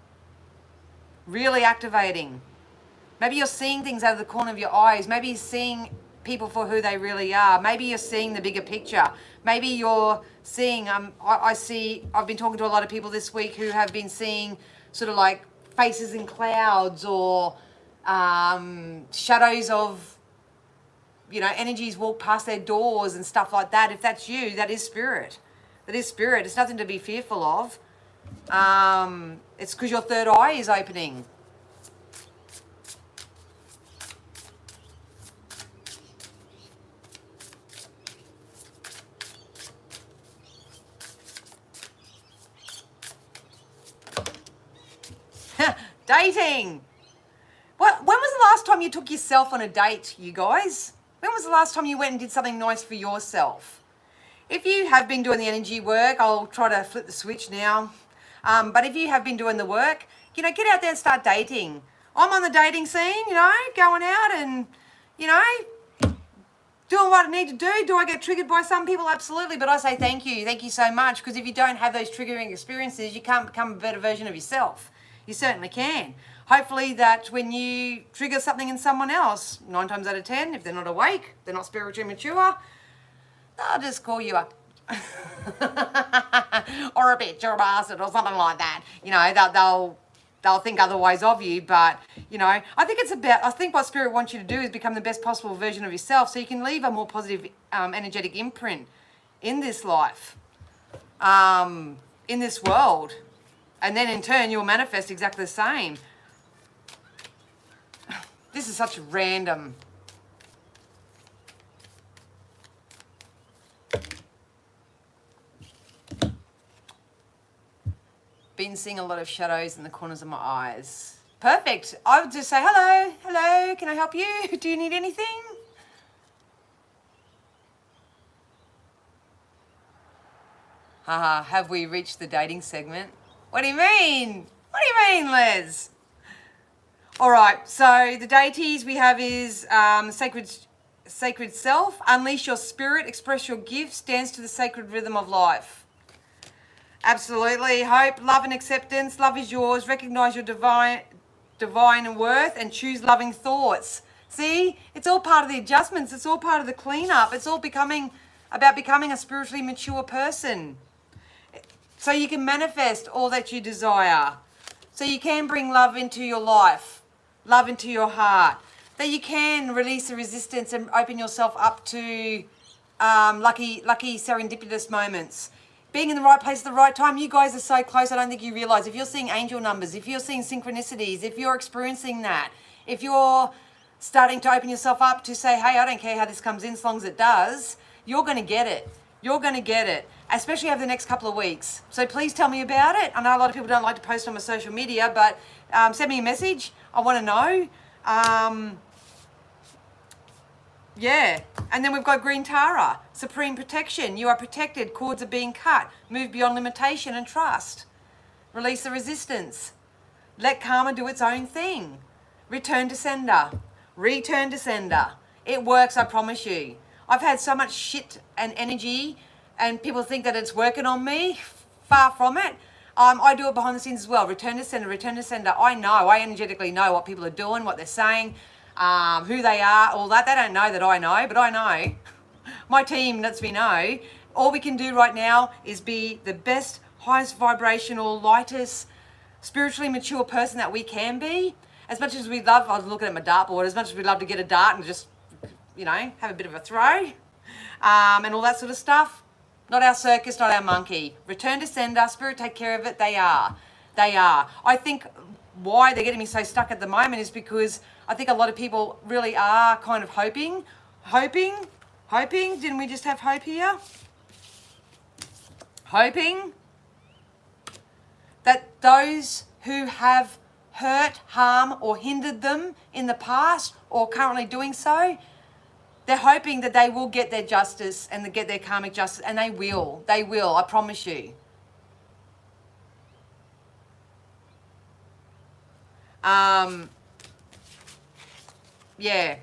Really activating. Maybe you're seeing things out of the corner of your eyes. Maybe you're seeing people for who they really are. Maybe you're seeing the bigger picture. Maybe you're seeing, I've been talking to a lot of people this week who have been seeing sort of like faces in clouds or shadows of, you know, energies walk past their doors and stuff like that. If that's you, that is spirit. That is spirit. It's nothing to be fearful of. It's because your third eye is opening. Dating. When was the last time you took yourself on a date, you guys? When was the last time you went and did something nice for yourself? If you have been doing the energy work, I'll try to flip the switch now. But if you have been doing the work, you know, get out there and start dating. I'm on the dating scene, you know, going out and, you know, doing what I need to do. Do I get triggered by some people? Absolutely. But I say thank you. Thank you so much. Because if you don't have those triggering experiences, you can't become a better version of yourself. You certainly can. Hopefully that when you trigger something in someone else, 9 times out of 10, if they're not awake, they're not spiritually mature, they'll just call you up. Or a bitch or a bastard or something like that. You know, they'll think otherwise of you. But, you know, I think what Spirit wants you to do is become the best possible version of yourself so you can leave a more positive energetic imprint in this life, in this world. And then in turn, you'll manifest exactly the same. This is such random. Been seeing a lot of shadows in the corners of my eyes. Perfect. I would just say, hello, hello, can I help you? Do you need anything? Haha, have we reached the dating segment? What do you mean? What do you mean, Les? All right, so the deities we have is sacred self, unleash your spirit, express your gifts, dance to the sacred rhythm of life. Absolutely. Hope, love and acceptance. Love is yours. Recognize your divine worth and choose loving thoughts. See, it's all part of the adjustments. It's all part of the cleanup. It's all about becoming a spiritually mature person. So you can manifest all that you desire. So you can bring love into your life, love into your heart. That you can release the resistance and open yourself up to lucky serendipitous moments. Being in the right place at the right time. You guys are so close, I don't think you realize. If you're seeing angel numbers, if you're seeing synchronicities, if you're experiencing that, if you're starting to open yourself up to say, hey, I don't care how this comes in as long as it does, you're going to get it. You're going to get it, especially over the next couple of weeks. So please tell me about it. I know a lot of people don't like to post on my social media, but send me a message. I want to know. Yeah, and then we've got Green Tara, supreme protection. You are protected, cords are being cut, move beyond limitation and trust. Release the resistance. Let karma do its own thing. Return to sender. Return to sender. It works, I promise you. I've had so much shit and energy and people think that it's working on me. Far from it. I do it behind the scenes as well. Return to sender, return to sender. I energetically know what people are doing, what they're saying. Who they are, all that. They don't know that I know, but I know. My team lets me know. All we can do right now is be the best, highest vibrational, lightest, spiritually mature person that we can be. As much as we love, I was looking at my dartboard, as much as we love to get a dart and just, have a bit of a throw, and all that sort of stuff. Not our circus, not our monkey. Return to sender, spirit take care of it. They are. I think why they're getting me so stuck at the moment is because I think a lot of people really are kind of hoping. Didn't we just have hope here? Hoping that those who have hurt, harm, or hindered them in the past or currently doing so, they're hoping that they will get their justice and they get their karmic justice, and they will. They will, I promise you. Yeah.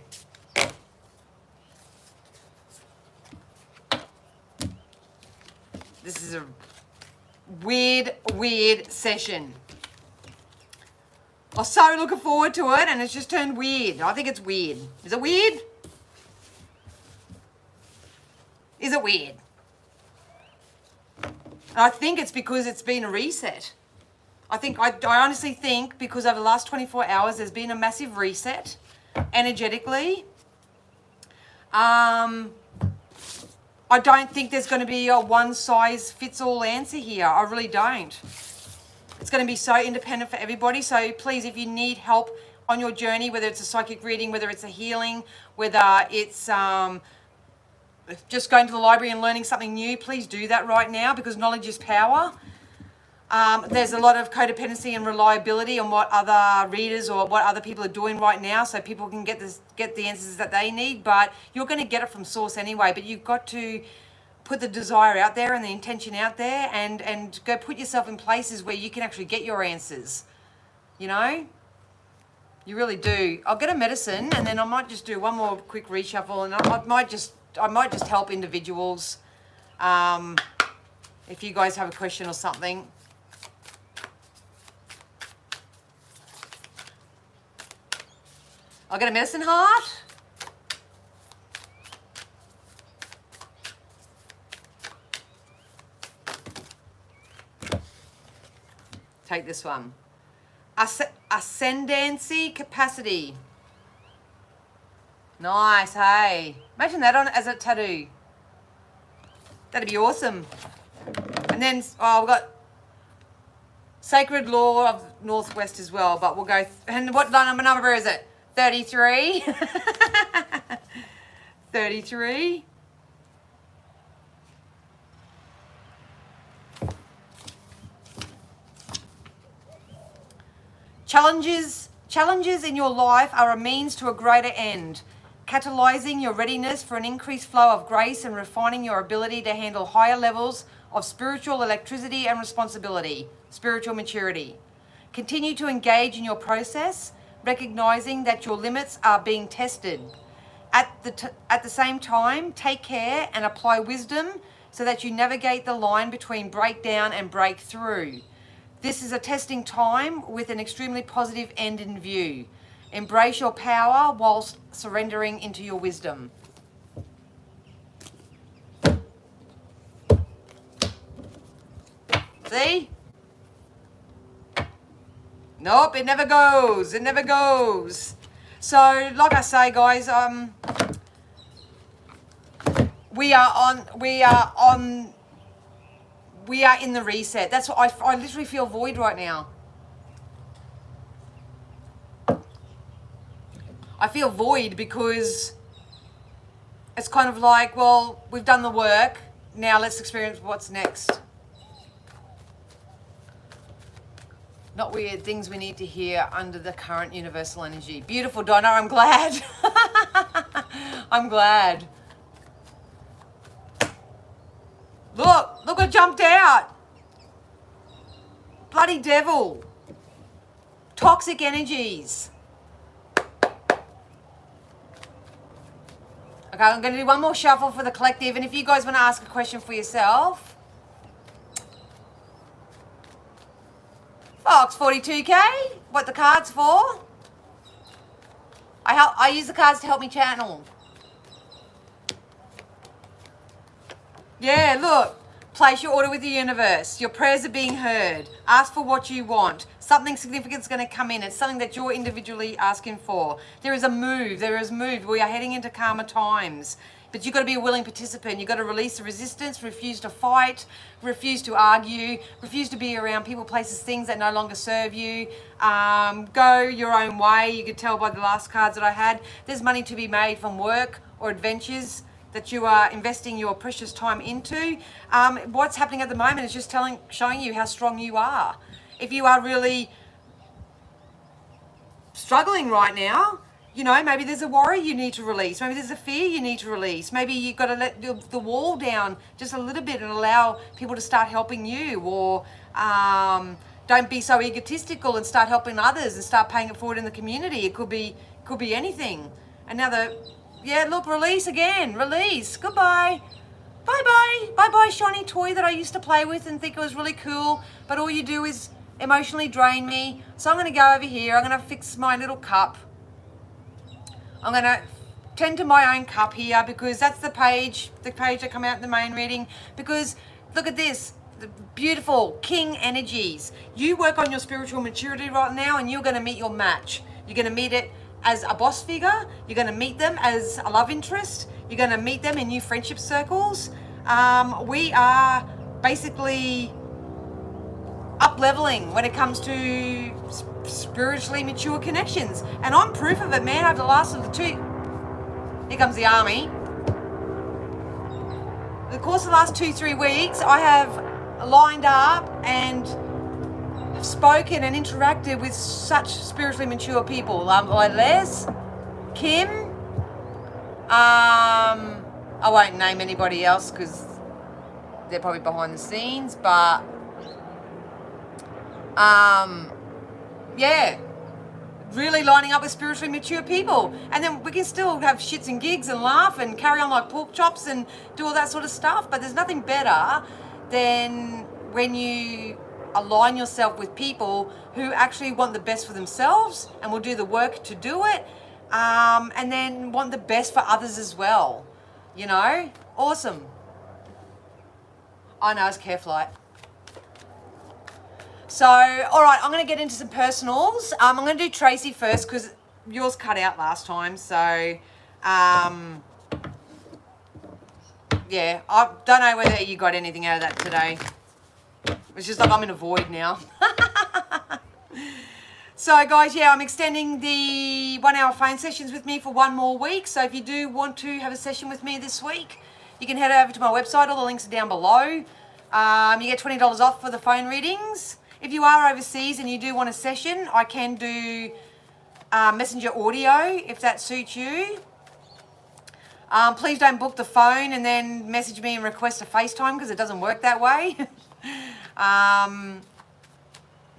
This is a weird session. I was so looking forward to it and it's just turned weird. I think it's weird. Is it weird? Is it weird? I think it's because it's been a reset. I honestly think because over the last 24 hours there's been a massive reset energetically. I don't think there's going to be a one-size-fits-all answer here. I really don't. It's going to be so independent for everybody. So please, if you need help on your journey, whether it's a psychic reading, whether it's a healing, whether it's just going to the library and learning something new, please do that right now because knowledge is power. There's a lot of codependency and reliability on what other readers or what other people are doing right now, so people can get the answers that they need, but you're going to get it from source anyway. But you've got to put the desire out there and the intention out there and go put yourself in places where you can actually get your answers. You really do. I'll get a medicine and then I might just do one more quick reshuffle, and I might just help individuals if you guys have a question or something. I'll get a medicine heart. Take this one. Ascendancy capacity. Nice, hey. Imagine that on as a tattoo. That'd be awesome. And then, we've got Sacred Law of Northwest as well, but we'll go, and what number is it? 33. 33. Challenges in your life are a means to a greater end, catalyzing your readiness for an increased flow of grace and refining your ability to handle higher levels of spiritual electricity and responsibility, spiritual maturity. Continue to engage in your process, recognizing that your limits are being tested. At the same time, take care and apply wisdom so that you navigate the line between breakdown and breakthrough. This is a testing time with an extremely positive end in view. Embrace your power whilst surrendering into your wisdom. See? Nope, it never goes. It never goes. So, like I say, guys, we are in the reset. That's what I literally feel void right now. I feel void because it's kind of like, well, we've done the work. Now let's experience what's next. Not weird things we need to hear under the current universal energy. Beautiful, Donna. I'm glad. I'm glad. Look, I jumped out. Bloody devil. Toxic energies. Okay, I'm going to do one more shuffle for the collective. And if you guys want to ask a question for yourself. Fox 42K, what the cards for? I use the cards to help me channel. Yeah, look. Place your order with the universe. Your prayers are being heard. Ask for what you want. Something significant is going to come in. It's something that you're individually asking for. There is a move. There is move. We are heading into calmer times. But you've got to be a willing participant. You've got to release the resistance, refuse to fight, refuse to argue, refuse to be around people, places, things that no longer serve you. Go your own way. You could tell by the last cards that I had. There's money to be made from work or adventures that you are investing your precious time into. What's happening at the moment is just showing you how strong you are. If you are really struggling right now, you know, maybe there's a worry you need to release. Maybe there's a fear you need to release. Maybe you've got to let the wall down just a little bit and allow people to start helping you. Or don't be so egotistical and start helping others and start paying it forward in the community. It could be anything. Yeah, look, release again. Release. Goodbye. Bye-bye. Bye-bye, shiny toy that I used to play with and think it was really cool, but all you do is emotionally drain me. So I'm going to go over here. I'm going to fix my little cup. I'm going to tend to my own cup here because that's the page that come out in the main reading. Because look at this. The beautiful king energies. You work on your spiritual maturity right now and you're going to meet your match. You're going to meet it as a boss figure, you're going to meet them as a love interest, you're going to meet them in new friendship circles. We are basically up-leveling when it comes to spiritually mature connections. And I'm proof of it, man. Over the last of the two... Here comes the army. In the course of the last 2-3 weeks, I have lined up and spoken and interacted with such spiritually mature people. Like Les, Kim, I won't name anybody else because they're probably behind the scenes, but yeah, really lining up with spiritually mature people. And then we can still have shits and gigs and laugh and carry on like pork chops and do all that sort of stuff, but there's nothing better than when you align yourself with people who actually want the best for themselves and will do the work to do it, and then want the best for others as well. You know? Awesome. I know, it's care flight. So, all right, I'm going to get into some personals. I'm going to do Tracy first because yours cut out last time. So, yeah, I don't know whether you got anything out of that today. It's just like I'm in a void now. So guys, yeah, I'm extending the 1 hour phone sessions with me for 1 more week. So if you do want to have a session with me this week, you can head over to my website. All the links are down below. You get $20 off for the phone readings. If you are overseas and you do want a session, I can do messenger audio if that suits you. Please don't book the phone and then message me and request a FaceTime because it doesn't work that way.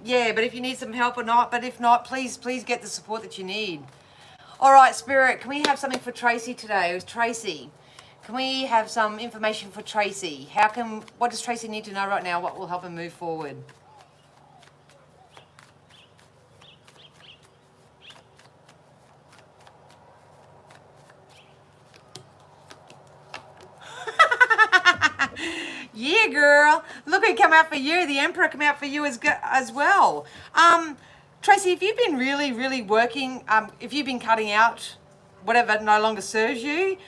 Yeah, but if you need some help or not, but if not, please get the support that you need. All right, Spirit, can we have something for Tracy today? It was Tracy. Can we have some information for Tracy? What does Tracy need to know right now? What will help her move forward? Yeah, girl. Look who came out for you. The Emperor came out for you as well. Tracy, if you've been really, really working, if you've been cutting out whatever no longer serves you,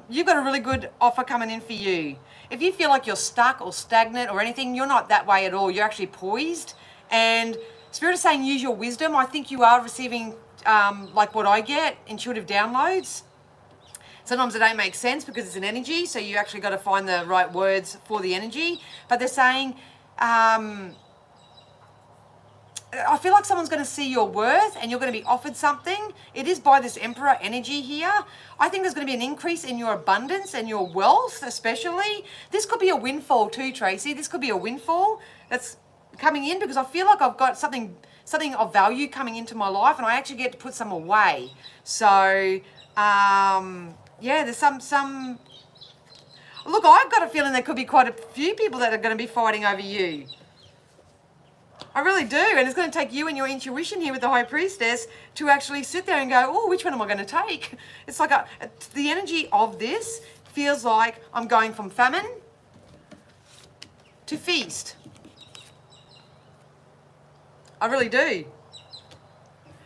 you've got a really good offer coming in for you. If you feel like you're stuck or stagnant or anything, you're not that way at all. You're actually poised. And Spirit is saying use your wisdom. I think you are receiving, like what I get, intuitive downloads. Sometimes it don't make sense because it's an energy, so you actually got to find the right words for the energy. But they're saying, I feel like someone's going to see your worth and you're going to be offered something. It is by this Emperor energy here. I think there's going to be an increase in your abundance and your wealth especially. This could be a windfall too, Tracy. This could be a windfall that's coming in because I feel like I've got something of value coming into my life and I actually get to put some away. So, yeah, there's some... Look, I've got a feeling there could be quite a few people that are going to be fighting over you. I really do, and it's going to take you and your intuition here with the High Priestess to actually sit there and go, oh, which one am I going to take? It's like the energy of this feels like I'm going from famine to feast. I really do.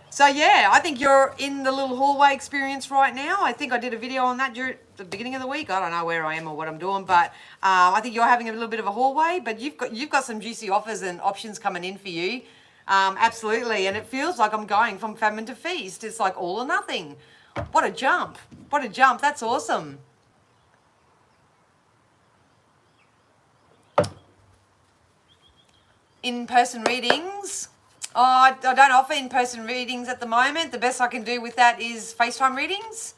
So yeah, I think you're in the little hallway experience right now. I think I did a video on that during the beginning of the week. I don't know where I am or what I'm doing, but I think you're having a little bit of a hallway, but you've got some juicy offers and options coming in for you. Absolutely, and it feels like I'm going from famine to feast. It's like all or nothing. What a jump. What a jump. That's awesome. In-person readings. Oh, I don't offer in-person readings at the moment. The best I can do with that is FaceTime readings.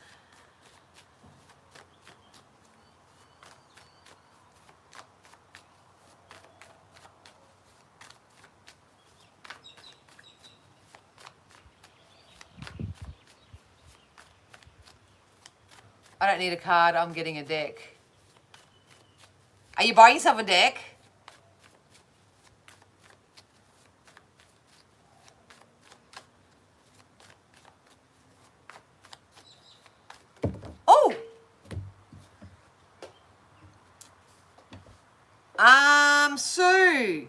I don't need a card. I'm getting a deck. Are you buying yourself a deck? Sue.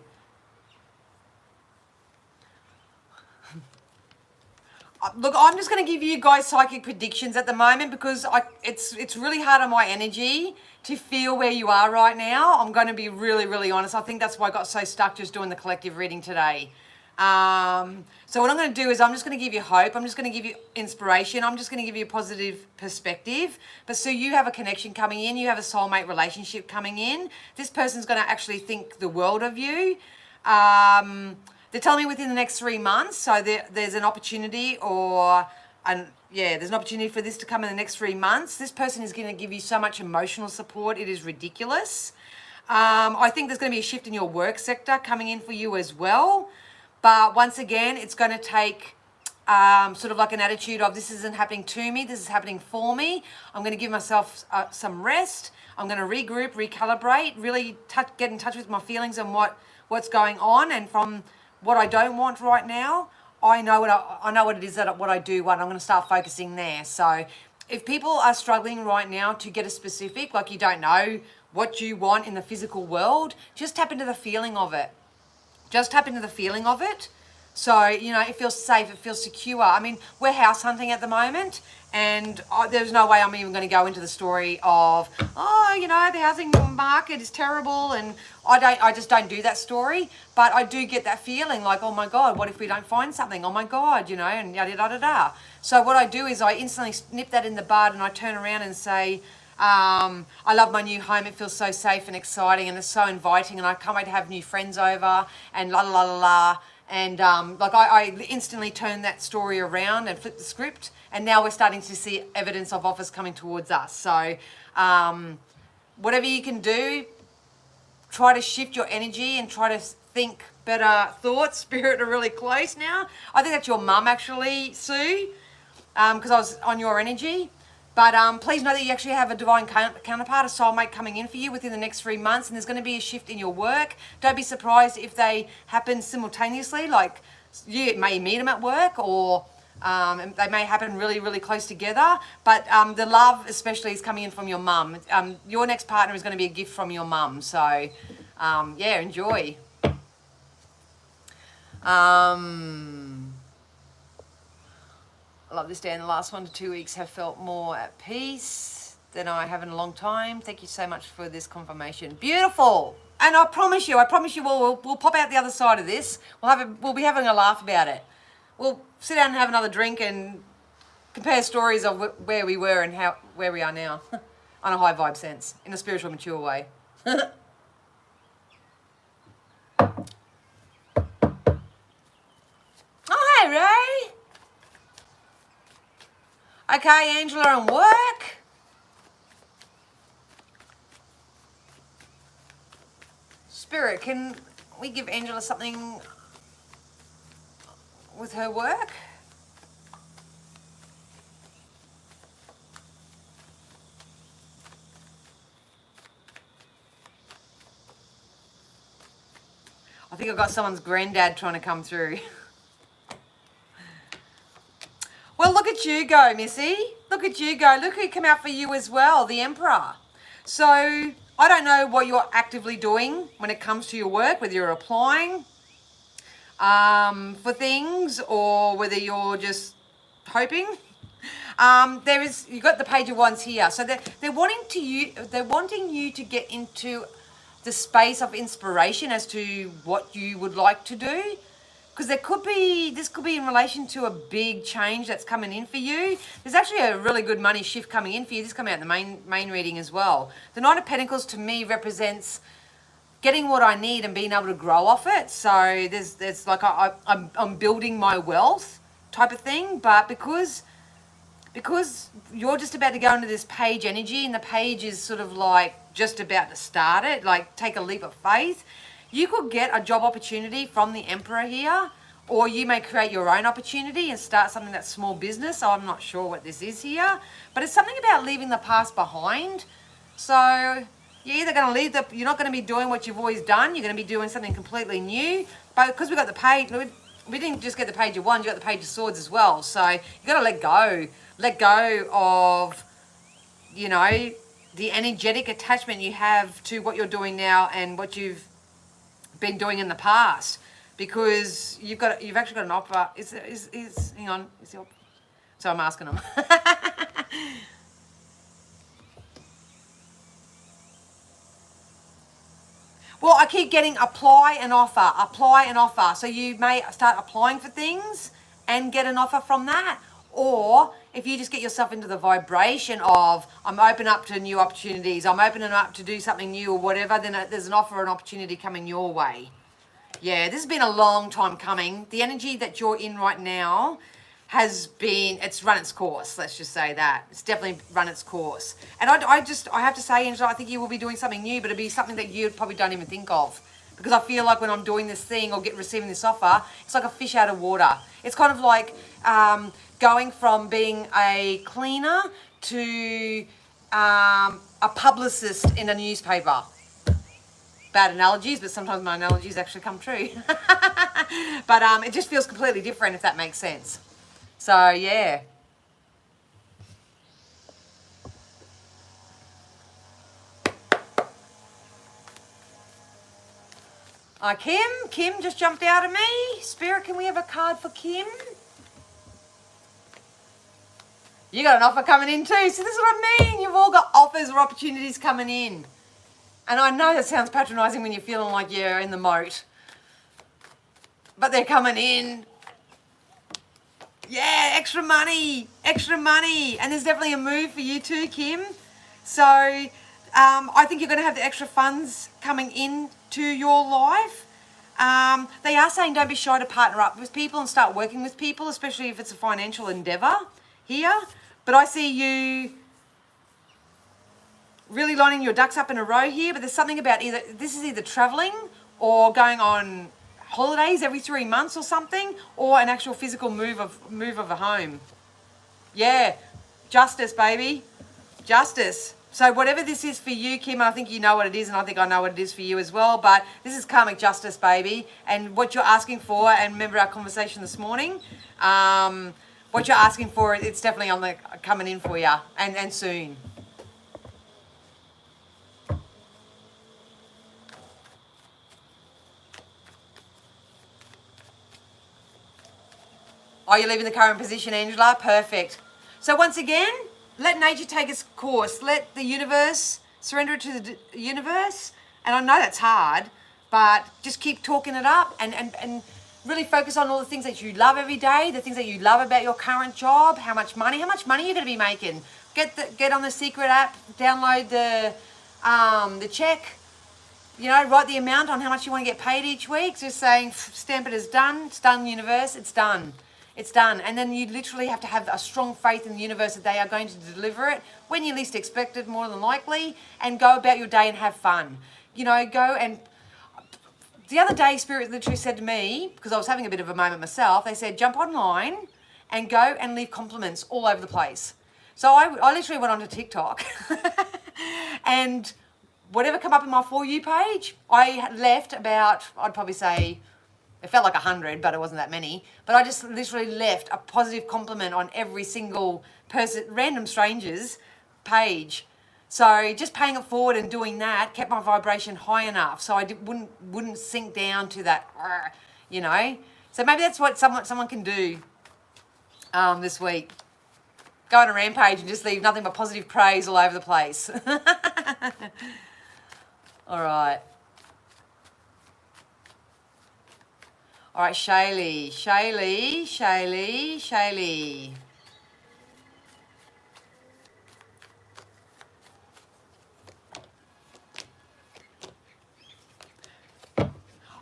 Look, I'm just going to give you guys psychic predictions at the moment because it's really hard on my energy to feel where you are right now. I'm going to be really, really honest. I think that's why I got so stuck just doing the collective reading today. So what I'm going to do is I'm just going to give you hope. I'm just going to give you inspiration. I'm just going to give you a positive perspective. But so you have a connection coming in. You have a soulmate relationship coming in. This person's going to actually think the world of you. They're telling me within the next 3 months. So there's an opportunity there's an opportunity for this to come in the next 3 months. This person is going to give you so much emotional support. It is ridiculous. I think there's going to be a shift in your work sector coming in for you as well. But once again, it's going to take sort of like an attitude of this isn't happening to me, this is happening for me. I'm going to give myself some rest. I'm going to regroup, recalibrate, really get in touch with my feelings and what's going on. And from what I don't want right now, I know what it is what I do want. I'm going to start focusing there. So if people are struggling right now to get a specific, like you don't know what you want in the physical world, just tap into the feeling of it. Just tap into the feeling of it. So, you know, it feels safe, it feels secure. I mean, we're house hunting at the moment, and there's no way I'm even going to go into the story of, oh, you know, the housing market is terrible, and I just don't do that story. But I do get that feeling like, oh my God, what if we don't find something? Oh my God, you know, and yada yada yada. So what I do is I instantly nip that in the bud, and I turn around and say, I love my new home. It feels so safe and exciting, and it's so inviting, and I can't wait to have new friends over, and la la la la la. And like I instantly turned that story around and flipped the script, and now we're starting to see evidence of offers coming towards us. So whatever you can do, try to shift your energy and try to think better thoughts. Spirit are really close now. I think that's your mum actually, Sue, because I was on your energy. But please know that you actually have a divine counterpart, a soulmate coming in for you within the next 3 months, and there's going to be a shift in your work. Don't be surprised if they happen simultaneously, like you may meet them at work, or they may happen really, really close together. But the love especially is coming in from your mum. Your next partner is going to be a gift from your mum. So, yeah, enjoy. I love this day. In the last 1 to 2 weeks have felt more at peace than I have in a long time. Thank you so much for this confirmation. Beautiful. And I promise you all, we'll pop out the other side of this. We'll be having a laugh about it. We'll sit down and have another drink and compare stories of where we were and where we are now on a high vibe sense, in a spiritual, mature way. Oh, hey, Ray. Okay, Angela, and work. Spirit, can we give Angela something with her work? I think I've got someone's granddad trying to come through. Well, look at you go, Missy. Look at you go. Look who came out for you as well, the Emperor. So I don't know what you're actively doing when it comes to your work, whether you're applying for things or whether you're just hoping. You've got the Page of Wands here. So they're wanting you to get into the space of inspiration as to what you would like to do. Because this could be in relation to a big change that's coming in for you. There's actually a really good money shift coming in for you. This coming out in the main reading as well. The Knight of Pentacles to me represents getting what I need and being able to grow off it. So there's like I'm building my wealth type of thing. But because you're just about to go into this page energy, and the page is sort of like just about to start it, like take a leap of faith. You could get a job opportunity from the Emperor here, or you may create your own opportunity and start something that's small business. So I'm not sure what this is here, but it's something about leaving the past behind. So you're either going to you're not going to be doing what you've always done. You're going to be doing something completely new. But because we got the page, we didn't just get the Page of Wands, you got the Page of Swords as well. So you got to let go of, you know, the energetic attachment you have to what you're doing now and what you've been doing in the past, because you've actually got an offer. Hang on, so I'm asking them. Well, I keep getting apply and offer. So you may start applying for things and get an offer from that. Or if you just get yourself into the vibration of, I'm open up to new opportunities, I'm opening up to do something new or whatever, then there's an offer or an opportunity coming your way. Yeah, this has been a long time coming. The energy that you're in right now it's run its course. Let's just say that. It's definitely run its course. And I have to say, Angela, I think you will be doing something new, but it'll be something that you probably don't even think of. Because I feel like when I'm doing this thing or receiving this offer, it's like a fish out of water. It's kind of like going from being a cleaner to a publicist in a newspaper. Bad analogies, but sometimes my analogies actually come true. But it just feels completely different, if that makes sense. So, yeah. Kim just jumped out of me. Spirit, can we have a card for Kim? You got an offer coming in too. So this is what I mean. You've all got offers or opportunities coming in. And I know that sounds patronising when you're feeling like you're in the moat. But they're coming in. Yeah, extra money. And there's definitely a move for you too, Kim. So I think you're going to have the extra funds coming in to your life. They are saying don't be shy to partner up with people and start working with people, especially if it's a financial endeavour here. But I see you really lining your ducks up in a row here. But there's something about this is either travelling or going on holidays every 3 months or something, or an actual physical move of a home. Yeah, justice, baby, justice. So whatever this is for you, Kim, I think you know what it is, and I think I know what it is for you as well, but this is karmic justice, baby, and what you're asking for, and remember our conversation this morning, what you're asking for, it's definitely coming in for you, and soon. Oh, you're leaving the current position, Angela? Perfect. So once again, let nature take its course. Let the universe, surrender it to the universe. And I know that's hard, but just keep talking it up and really focus on all the things that you love every day, the things that you love about your current job, how much money you're going to be making. Get on the secret app, download the check, write the amount on how much you want to get paid each week. Just saying, stamp it as done. It's done, universe. It's done. It's done. And then you literally have to have a strong faith in the universe that they are going to deliver it when you least expect it, more than likely, and go about your day and have fun. Go and... The other day, Spirit literally said to me, because I was having a bit of a moment myself, they said, jump online and go and leave compliments all over the place. So I literally went onto TikTok and whatever come up in my For You page, I left about, I'd probably say, it felt like 100, but it wasn't that many. But I just literally left a positive compliment on every single person, random strangers' page. So just paying it forward and doing that kept my vibration high enough, so I wouldn't sink down to that, So maybe that's what someone can do this week. Go on a rampage and just leave nothing but positive praise all over the place. All right. All right, Shaylee.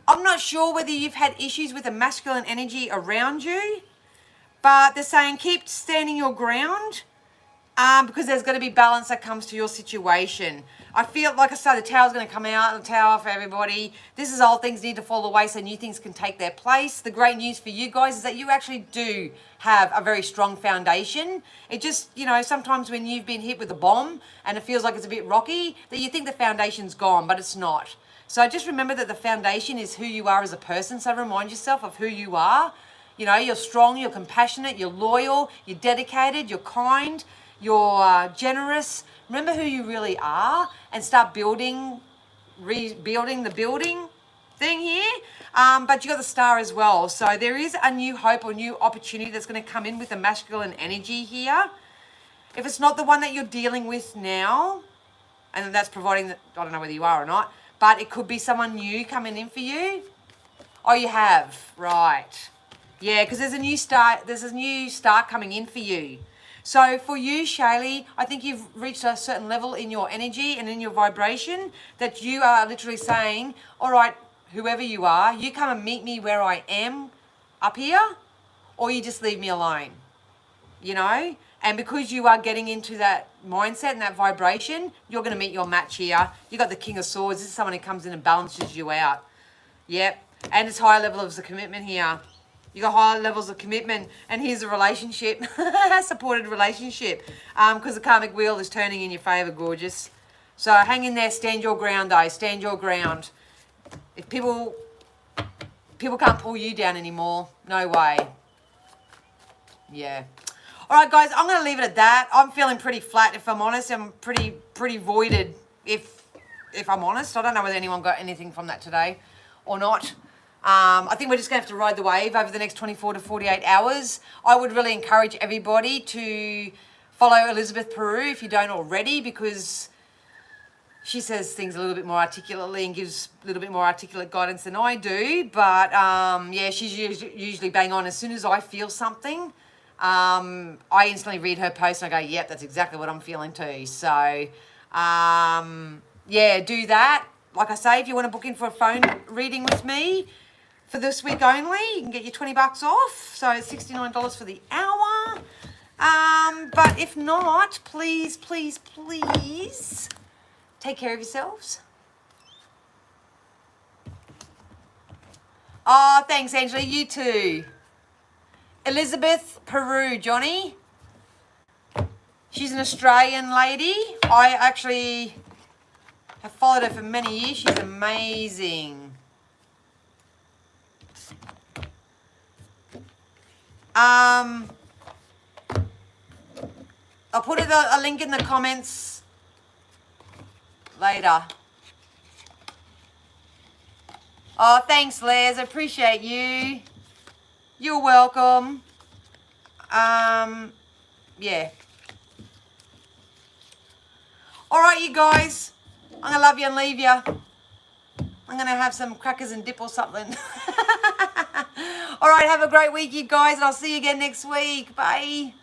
I'm not sure whether you've had issues with the masculine energy around you, but they're saying keep standing your ground because there's going to be balance that comes to your situation. I feel, like I said, the tower's going to come out, the tower for everybody. This is old things need to fall away so new things can take their place. The great news for you guys is that you actually do have a very strong foundation. It just, sometimes when you've been hit with a bomb and it feels like it's a bit rocky, that you think the foundation's gone, but it's not. So just remember that the foundation is who you are as a person. So remind yourself of who you are. You're strong, you're compassionate, you're loyal, you're dedicated, you're kind, you're generous. Remember who you really are and start rebuilding the building thing here. But you got the star as well. So there is a new hope or new opportunity that's going to come in with the masculine energy here. If it's not the one that you're dealing with now, and that's providing that, I don't know whether you are or not, but it could be someone new coming in for you. Oh, you have, right. Yeah, because there's a new start coming in for you. So for you, Shaylee, I think you've reached a certain level in your energy and in your vibration that you are literally saying, all right, whoever you are, you come and meet me where I am up here, or you just leave me alone, And because you are getting into that mindset and that vibration, you're going to meet your match here. You got the King of Swords. This is someone who comes in and balances you out. Yep. And it's higher levels of commitment here. You got higher levels of commitment, and here's a relationship, supported relationship, because the karmic wheel is turning in your favor, gorgeous. So hang in there, stand your ground, though. Stand your ground. If people can't pull you down anymore, no way. Yeah. All right, guys, I'm going to leave it at that. I'm feeling pretty flat, if I'm honest. I'm pretty voided, if I'm honest. I don't know whether anyone got anything from that today. or not. I think we're just going to have to ride the wave over the next 24 to 48 hours. I would really encourage everybody to follow Elizabeth Peru if you don't already, because she says things a little bit more articulately and gives a little bit more articulate guidance than I do. But yeah, she's usually bang on. As soon as I feel something, I instantly read her post and I go, yep, that's exactly what I'm feeling too. So yeah, do that. Like I say, if you want to book in for a phone reading with me for this week only, you can get your $20 off. So it's $69 for the hour. But if not, please, please, please take care of yourselves. Oh, thanks, Angela. You too. Elizabeth Peru, Johnny. She's an Australian lady. I actually have followed her for many years. She's amazing. I'll put a link in the comments later. Oh, thanks, Les. I appreciate you. You're welcome. Yeah. All right, you guys. I'm going to love you and leave you. I'm going to have some crackers and dip or something. All right, have a great week, you guys, and I'll see you again next week. Bye.